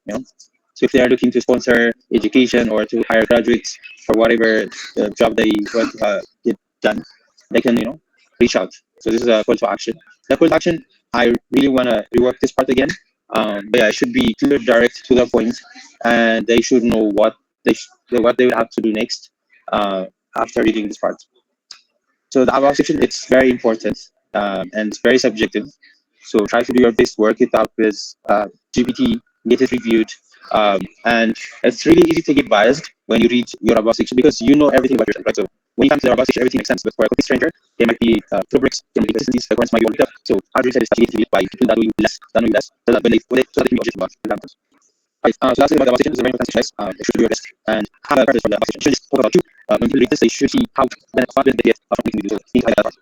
So if they are looking to sponsor education or to hire graduates for whatever job they want to get done, they can reach out. So this is a call to action. The call to action, I really want to rework this part again. But yeah, it should be clear, direct, to the point, and they should know what they will have to do next after reading this part. So the about section, it's very important, and it's very subjective. So try to do your best, work it out with GPT, get it reviewed. And it's really easy to get biased when you read your about section because you know everything about yourself, right? So when you come to the about section, everything makes sense. But for a complete stranger, there might be rubrics, there might be consistencies, the points might be overlooked. So how do you say this? You by people that know you less, so that when so that they can be objective about examples. Right. So that's it about the about section. It's a very important exercise. You should do your best and have a purpose for the about section. You should just talk about you. When people read this, they should see how benefit they get from making videos. So you need to highlight that part.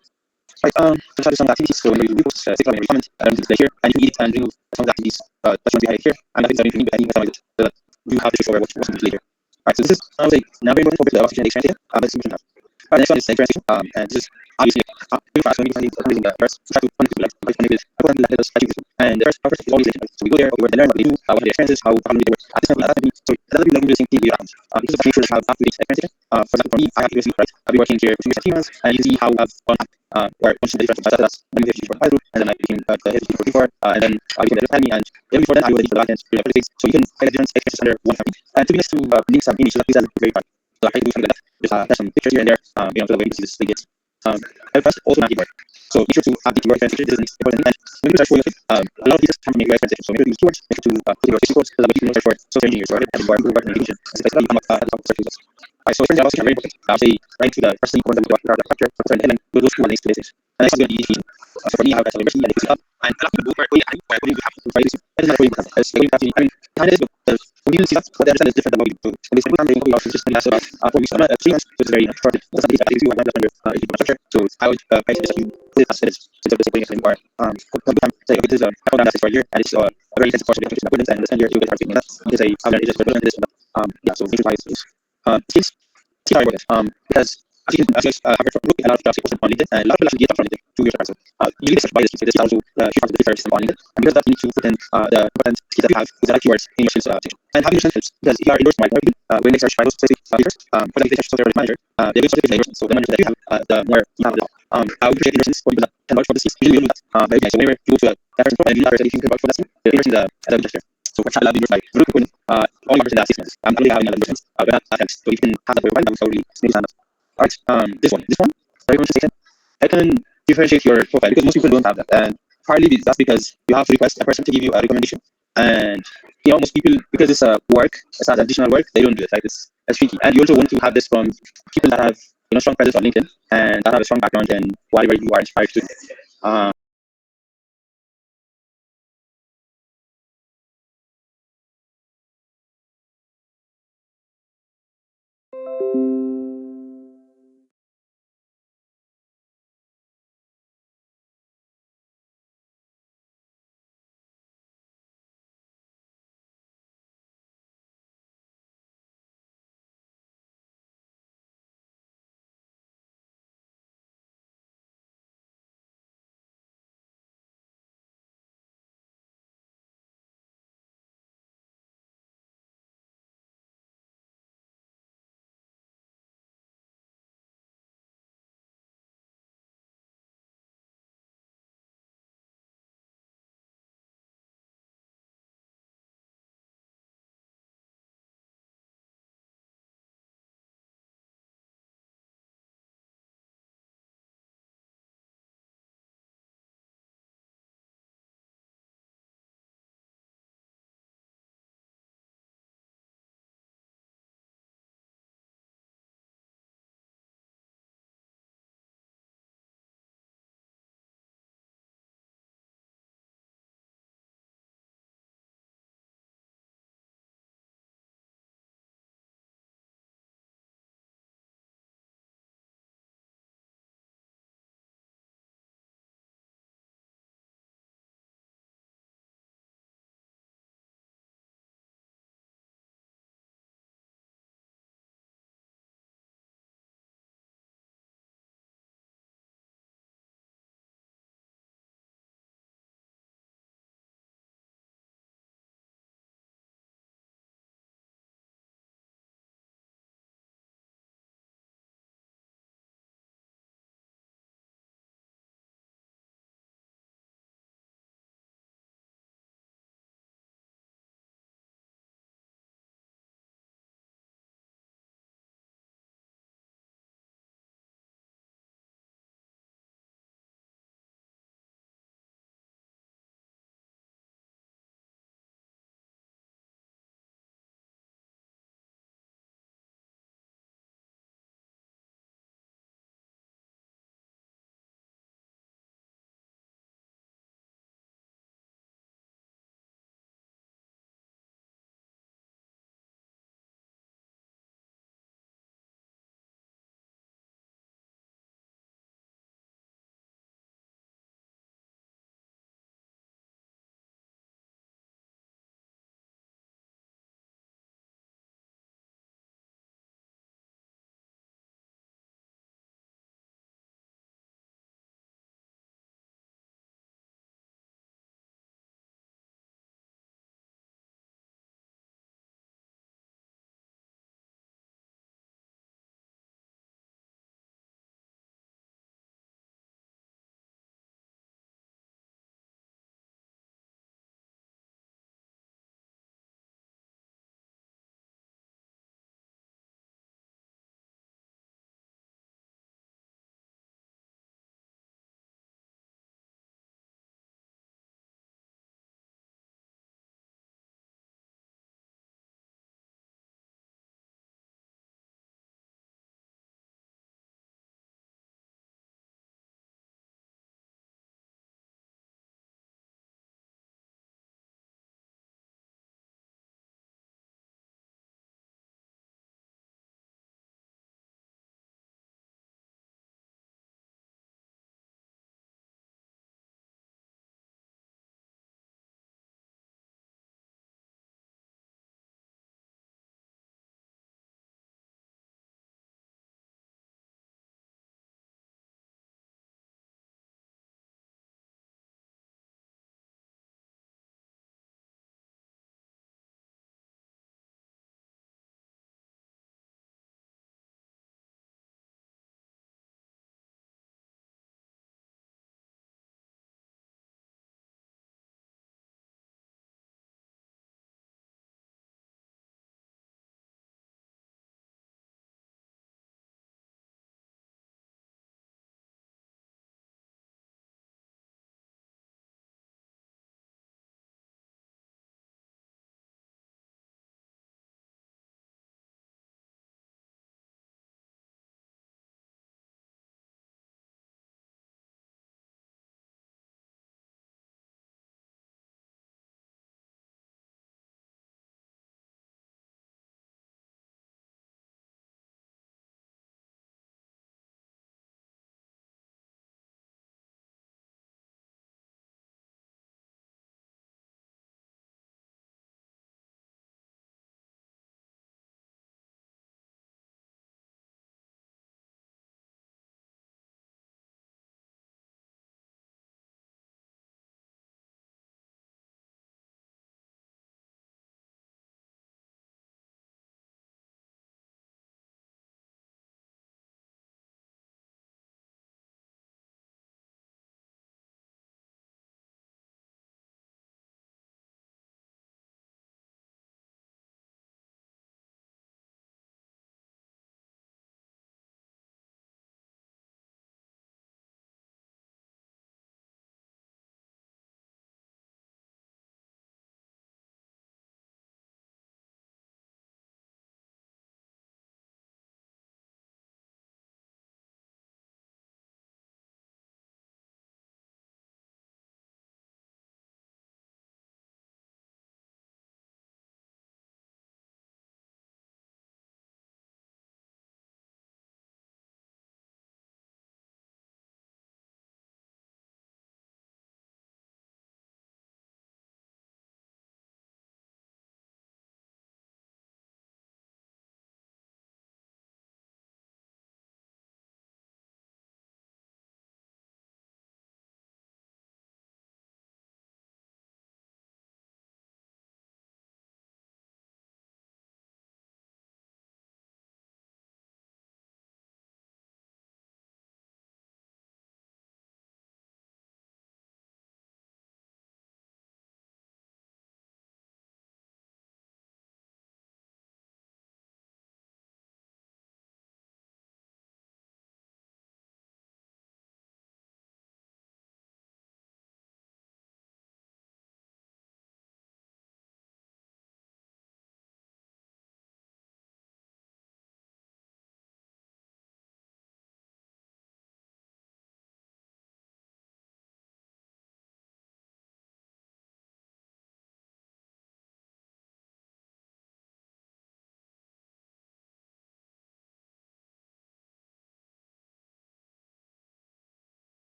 Right, so try to do some activities. So when you repost, stick on every comment, display here, and you can edit and remove some of the activities that you want to highlight here. And that things are for me, but I need to customize it so that you have to show what's going to be later. Right, so this is, I would say, now very important for the about section experience here, but it's important now. Right, next one is the experience section, and this is obviously, really fast when we find fundraising first, we try to connect people, like connect with everyone that help us achieve this. And the first, our first is always listening. So we go there, where they learn what they do, what are their experiences, how they work. At this time, so that's what we like to do team around. Because of make sure to have up-to-date experience. For example, for me, I have to right? I've been working here for 2 years and you can see how I've gone up where once the difference started as I'm the supervisor, and then I became the head of before, and then I became the academy, and then before that I was the back end for the politics. So you can find the different experiences under one family. And to be next to link some images, like this is very fun. So I try to do something like that. There's some pictures here and there, so the way you can see this big and first also not keyboard. So make sure to have the keyword translation. This is an important thing. And when you search for your a lot of these come from your translation. So make sure to use keywords, make sure to put your keywords, because you can search for software engineers or everywhere, communication. As I said, you come up at the top of the search results. So it turns out also very important. Say right to the first thing you want them to do after capture, for the headline, those two links to this. And next is going to be easy. So for me, I have a university and they can see up. And a lot of people who are going to have to try this. That is not really important. It's going to have to, I mean, behind it is good. When people see that, what they understand is different than what we do. So when they spend time doing what we just last about 4 weeks, 3 months, so it's very short. That's something I think you are not under structure. So I would price it as you put it as it is. Instead of disappointing us anymore. Say, okay, this is a I found out for a year and it's a very intensive course of education equipment and this year you'll get hard that. Because I learned it's just for this. Yeah, so major wise is skills are important. Because as you guys have heard from Look, a lot of jobs are posted on LinkedIn, and a lot of people actually get jobs on LinkedIn 2 years ago. So you need to search by this. So this is also the different system on LinkedIn, and because of that, you need to put in the important skills that you have with the right keywords in your skills section. And having your skills helps because if you are endorsed by more people, when they search by those specific features, for example, if they search software manager, they will specifically endorsement. So the manager that you have, the more you have. I would appreciate endorsements for people that can vouch for the skills. Usually we don't do that very nice. So whenever you go to that person and you have that you can vouch for that skill, they're endorsing the gesture. So for example, I've been endorsed by Ruth Quinn, all members in the last 6 months. I'm only having another endorsements, but that helps. So you can have that for your mind, that would really maybe stand up. Alright, this one, very much section. I can differentiate your profile because most people don't have that, and partly that's because you have to request a person to give you a recommendation, and most people, because it's a work, it's not additional work, they don't do it. Like it's tricky, and you also want to have this from people that have strong presence on LinkedIn and that have a strong background in whatever you are inspired to. Um,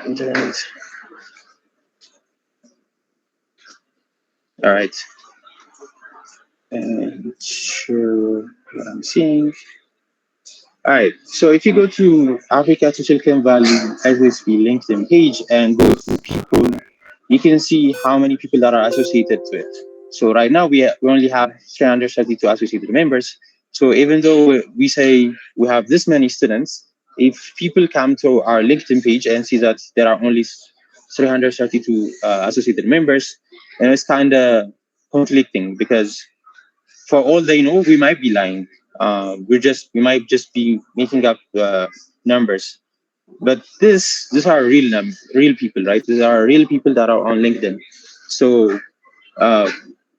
Internet. All right. And sure what I'm seeing. All right. So if you go to Africa to Silicon Valley SSV LinkedIn page and go to people, you can see how many people that are associated to it. So right now we only have 332 associated members. So even though we say we have this many students, if people come to our LinkedIn page and see that there are only 332 associated members, and it's kind of conflicting because for all they know, we might be lying. We might just be making up numbers. But these are real people, right? These are real people that are on LinkedIn. So uh,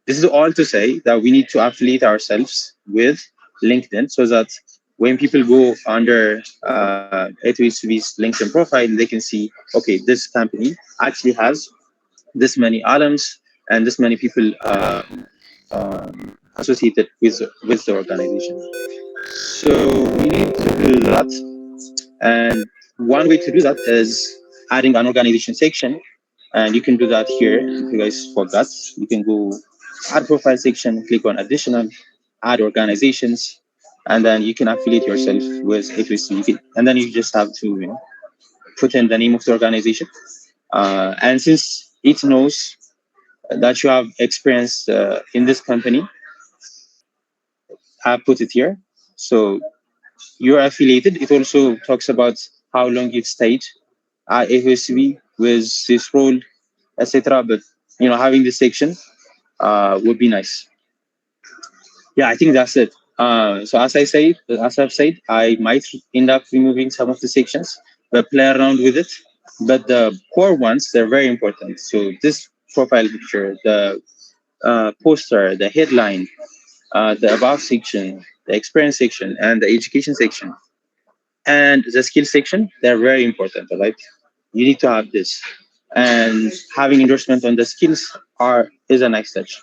this is all to say that we need to affiliate ourselves with LinkedIn so that when people go under A2SV's LinkedIn profile, they can see, okay, this company actually has this many alums and this many people associated with the organization. So we need to do that, and one way to do that is adding an organization section, and you can do that here. If you guys forgot, you can go add profile section, click on additional, add organizations, and then you can affiliate yourself with A2SV. And then you just have to put in the name of the organization. And since it knows that you have experience in this company, I put it here. So you're affiliated. It also talks about how long you've stayed at FSB with this role, etc. But having this section would be nice. Yeah, I think that's it. So as I've said, I might end up removing some of the sections, but play around with it. But the core ones, they're very important. So this profile picture, the poster, the headline, the above section, the experience section, and the education section, and the skill section, they're very important, right? You need to have this. And having endorsement on the skills is a nice touch.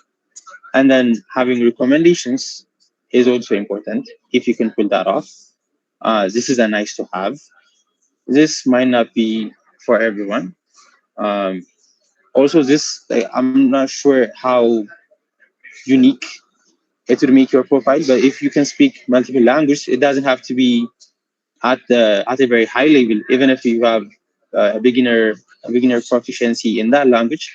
And then having recommendations is also important if you can pull that off. This is a nice to have. This might not be for everyone. Um, Also, this I'm not sure how unique it would make your profile, but if you can speak multiple languages, it doesn't have to be at a very high level. Even if you have a beginner proficiency in that language,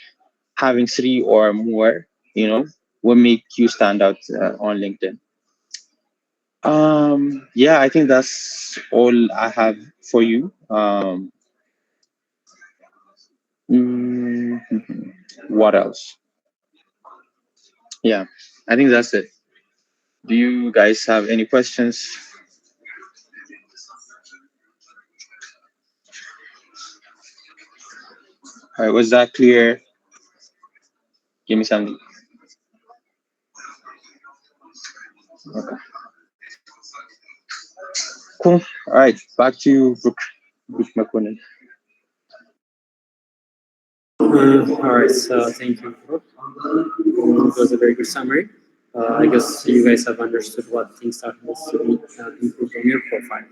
having three or more, will make you stand out on LinkedIn. Yeah, I think that's all I have for you. Mm, what else? Yeah, I think that's it. Do you guys have any questions? All right, was that clear? Give me something. Okay. Cool. All right, back to you, Brooke McConnell. All right, so thank you. It was a very good summary. I guess you guys have understood what things that needs to be improved on your profile.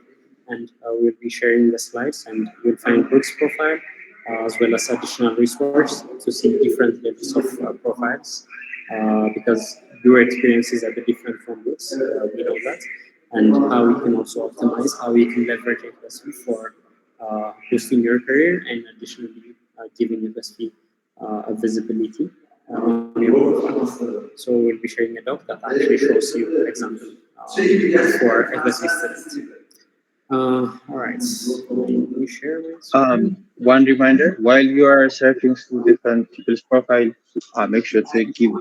And we'll be sharing the slides, and you'll find Brooke's profile as well as additional resource to see different levels of profiles because your experience is a bit different from Brooke's. We know that. And how we can also optimize, how we can leverage FSV for boosting your career and additionally giving FSV a visibility on your profile. So we'll be sharing a doc that actually shows you an example for FSV students. All right, let me share my screen. One reminder: while you are searching through different people's profile, make sure to give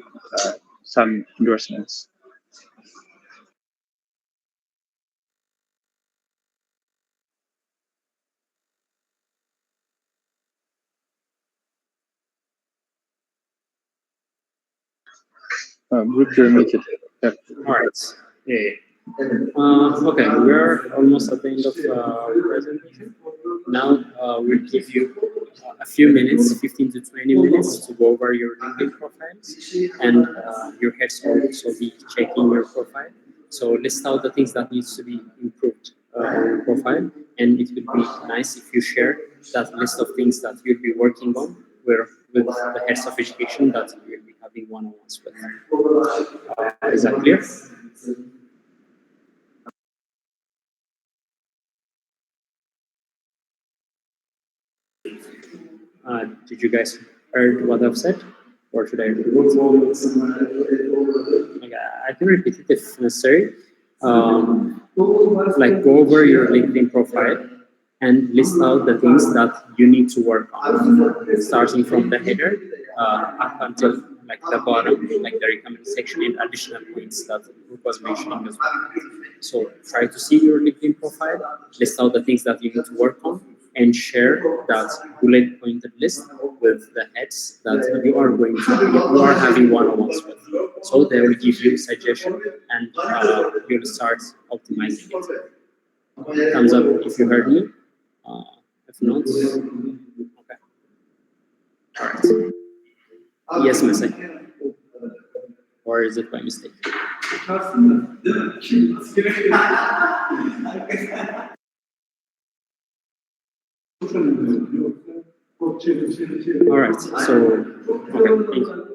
some endorsements. Brooke, you're muted. Yep. All right. Yeah. Okay, we're almost at the end of the presentation. Now we'll give you a few minutes, 15 to 20 minutes, to go over your LinkedIn profiles, and your heads will also be checking your profile So list out the things that needs to be improved on your profile, and it would be nice if you share that list of things that you'll be working on with the heads of education that you'll be having one-on-ones with. Is that clear? Did you guys heard what I've said, or should I repeat? Like, I can repeat it if necessary. Like go over your LinkedIn profile and list out the things that you need to work on, starting from the header up until like the bottom, like the recommend section, and additional points that Luke was mentioning as well. So try to see your LinkedIn profile, list out the things that you need to work on, and share that bullet pointed list with the heads that you are going to you are having one-on-ones with. So they will give you suggestion, and you'll start optimizing it. Thumbs up if you heard me. If not, okay. All right. Yes, Masai. Or is it by mistake? All right. So, okay. Thank you.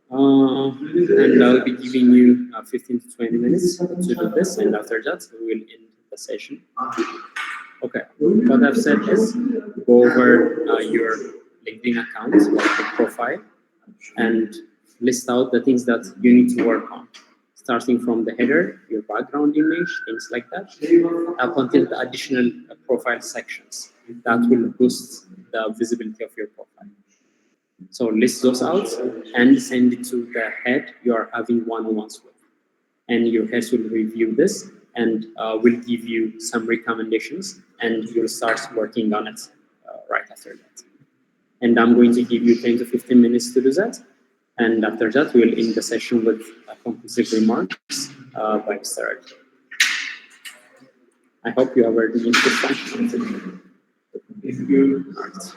And I'll be giving you 15 to 20 minutes to do this, and after that, we will end the session. Okay, what I've said is go over your LinkedIn account, like the profile, and list out the things that you need to work on, starting from the header, your background image, things like that, up until the additional profile sections. That will boost the visibility of your profile. So list those out and send it to the head you are having one-on-ones with. And your heads will review this and will give you some recommendations, and you'll start working on it right after that. And I'm going to give you 10 to 15 minutes to do that. And after that, we'll end the session with conclusive remarks by Mr. Ed. I hope you have heard me this time. All right.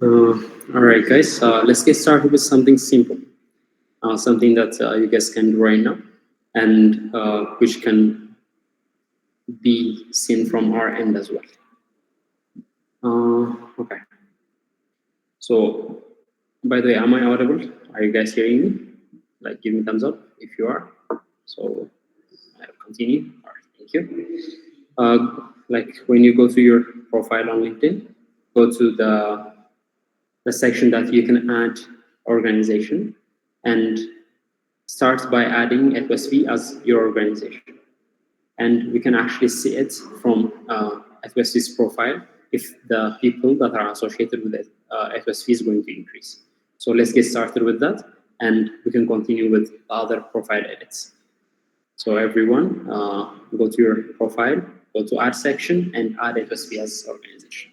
All right, guys. Let's get started with something simple, something that you guys can do right now, and which can be seen from our end as well. Okay. So, by the way, am I audible? Are you guys hearing me? Like, give me thumbs up if you are. So, I'll continue. All right, thank you. Like when you go to your profile on LinkedIn, go to the section that you can add organization, and start by adding A2SV as your organization. And we can actually see it from A2SV's profile if the people that are associated with it, A2SV is going to increase. So let's get started with that, and we can continue with other profile edits. So everyone, go to your profile, go to add section, and add A2SV as organization.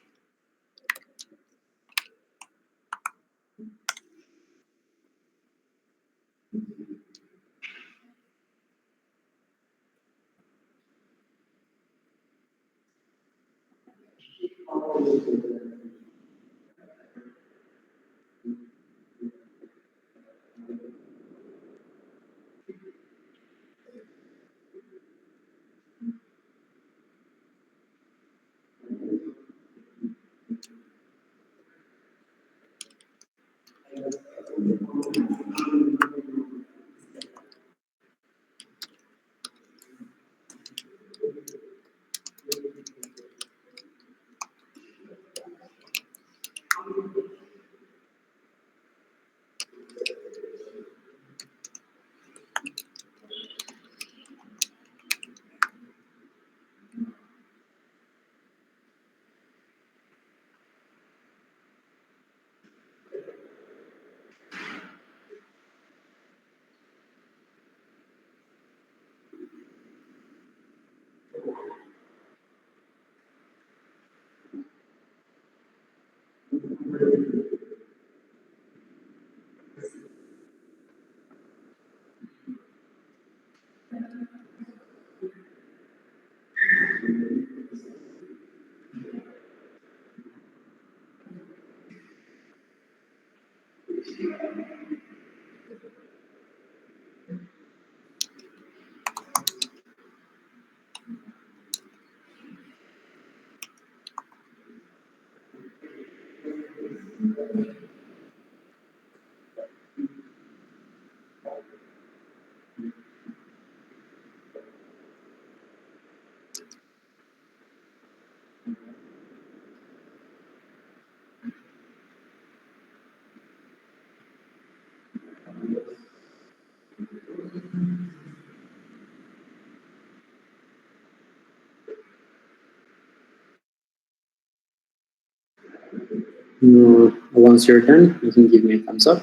Once you're done, you can give me a thumbs up,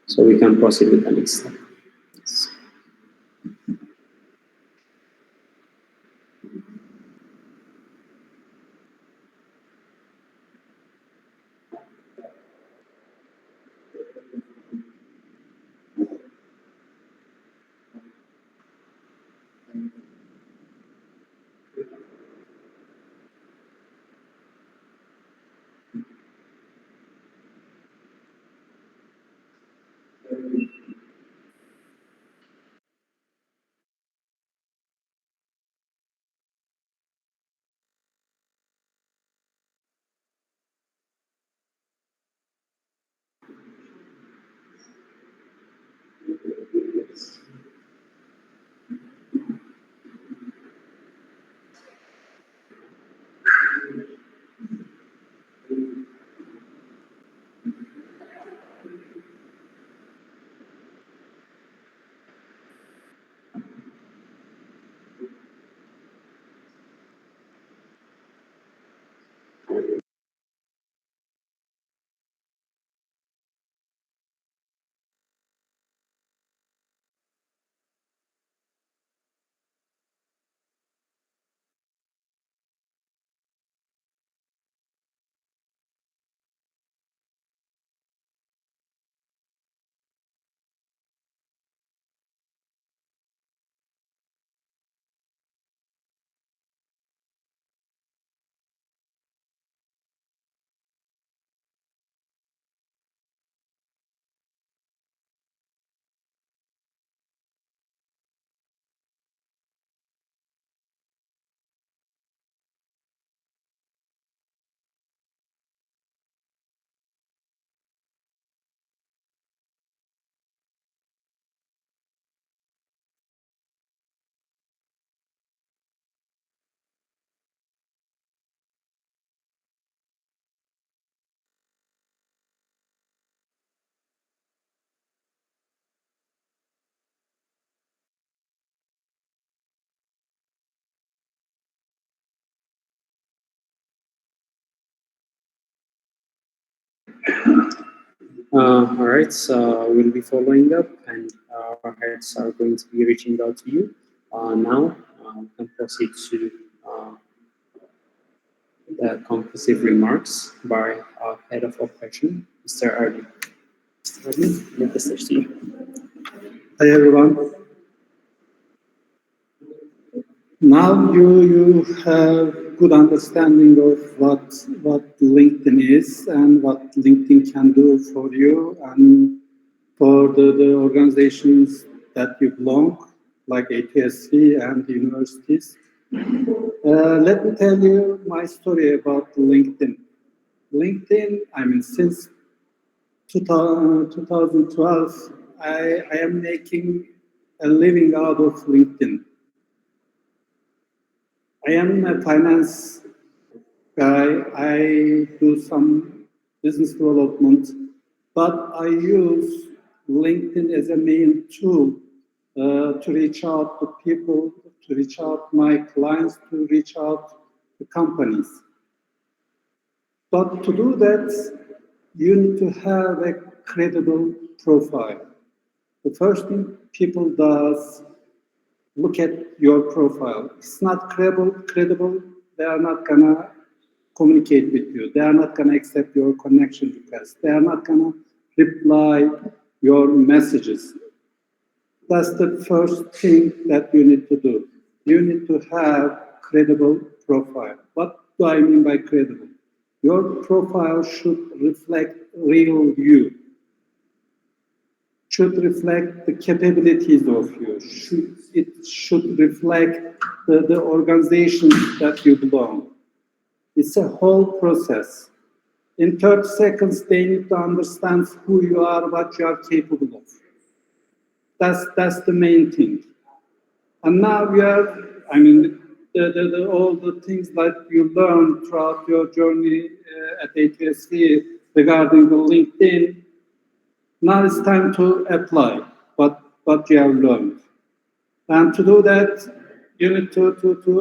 so we can proceed with the next step. Yes. All right, so we'll be following up, and our heads are going to be reaching out to you. Now, we can proceed to the conclusive remarks by our head of operation, Mr. Ardi. Mr. Ardi, let the stage to you. Hi everyone. Now you have good understanding of what LinkedIn is and what LinkedIn can do for you and for the organizations that you belong, like A2SV and universities. Let me tell you my story about LinkedIn. LinkedIn, since 2012, I am making a living out of LinkedIn. I am a finance guy. I do some business development, but I use LinkedIn as a main tool to reach out to people, to reach out my clients, to reach out to companies. But to do that, you need to have a credible profile. The first thing people does, look at your profile. It's not credible, they are not gonna communicate with you. They are not gonna accept your connection request. They are not gonna reply your messages. That's the first thing that you need to do. You need to have credible profile. What do I mean by credible? Your profile should reflect real you. Should reflect the capabilities of you. It should reflect the organization that you belong. It's a whole process. In 30 seconds, they need to understand who you are, what you are capable of. That's the main thing. And now we are, all the things that you learned throughout your journey at A2SV regarding the LinkedIn, now it's time to apply what you have learned. And to do that, you need to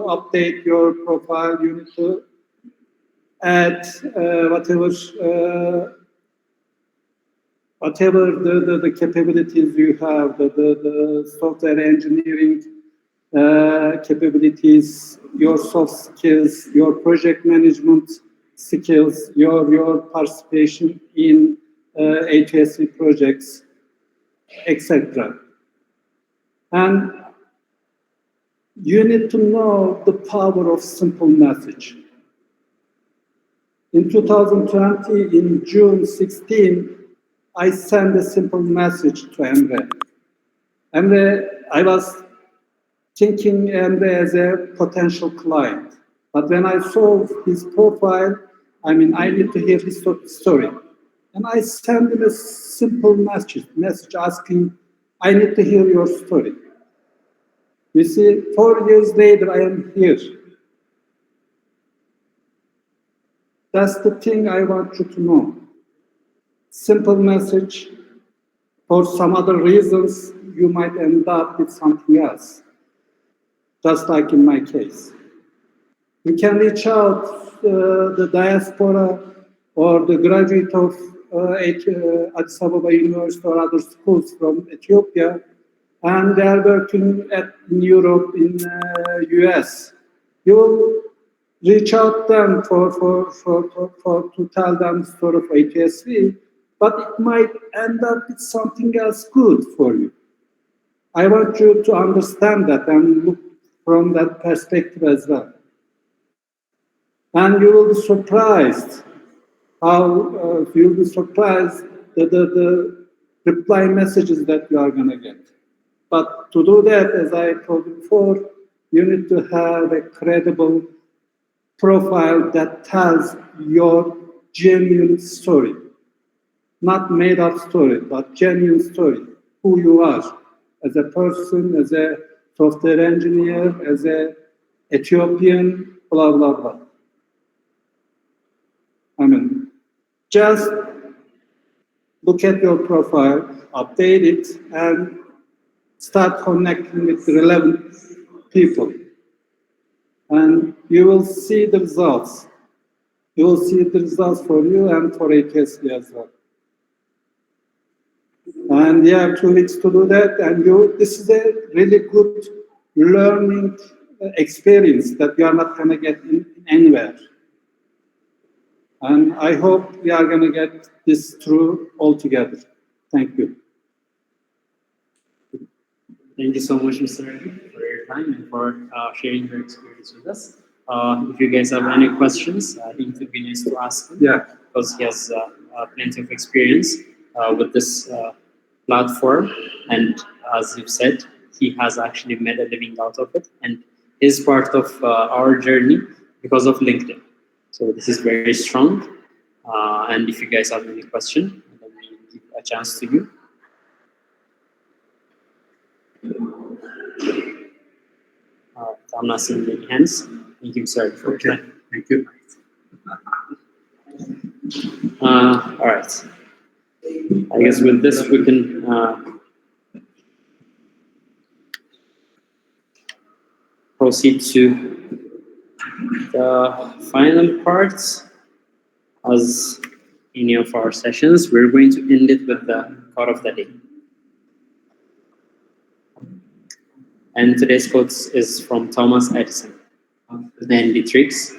update your profile. You need to add whatever the capabilities you have, the software engineering capabilities, your soft skills, your project management skills, your participation in A2SV projects, etc. And you need to know the power of simple message. In 2020, in June 16, I sent a simple message to Emre. Emre, I was thinking Emre as a potential client. But when I saw his profile, I need to hear his story. And I sent him a simple message asking, I need to hear your story. You see, 4 years later, I am here. That's the thing I want you to know. Simple message. For some other reasons, you might end up with something else. Just like in my case. We can reach out the diaspora or the graduate of Addis Ababa University or other schools from Ethiopia, and they are working in Europe, in US. You will reach out them to tell them the story of A2SV, but it might end up with something else good for you. I want you to understand that and look from that perspective as well. And you will be surprised the reply messages that you are going to get. But to do that, as I told you before, you need to have a credible profile that tells your genuine story. Not made up story, but genuine story. Who you are as a person, as a software engineer, as a Ethiopian, blah, blah, blah. Just look at your profile, update it, and start connecting with relevant people. And you will see the results. You will see the results for you and for A2SV as well. And you have 2 weeks to do that. And this is a really good learning experience that you are not going to get anywhere. And I hope we are going to get this through all together. Thank you. Thank you so much, Mr. Ravi, for your time and for sharing your experience with us. If you guys have any questions, I think it would be nice to ask him. Yeah. Because he has plenty of experience with this platform. And as you've said, he has actually made a living out of it and is part of our journey because of LinkedIn. So this is very strong. And if you guys have any question, let me give a chance to you. I'm not seeing any hands. Thank you, sir. For Okay. Thank you. All right. I guess with this we can proceed to the final parts. As in any of our sessions, we're going to end it with the quote of the day. And today's quote is from Thomas Edison. And it reads,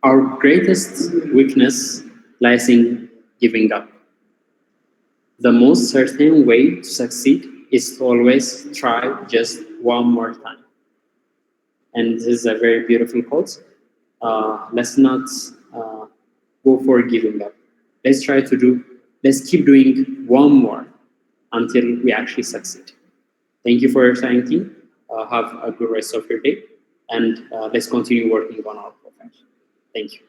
"Our greatest weakness lies in giving up. The most certain way to succeed is to always try just one more time." And this is a very beautiful quote. Let's not go for giving up. Let's keep doing one more until we actually succeed. Thank you for your time, team. Have a good rest of your day, and let's continue working on our profession. Thank you.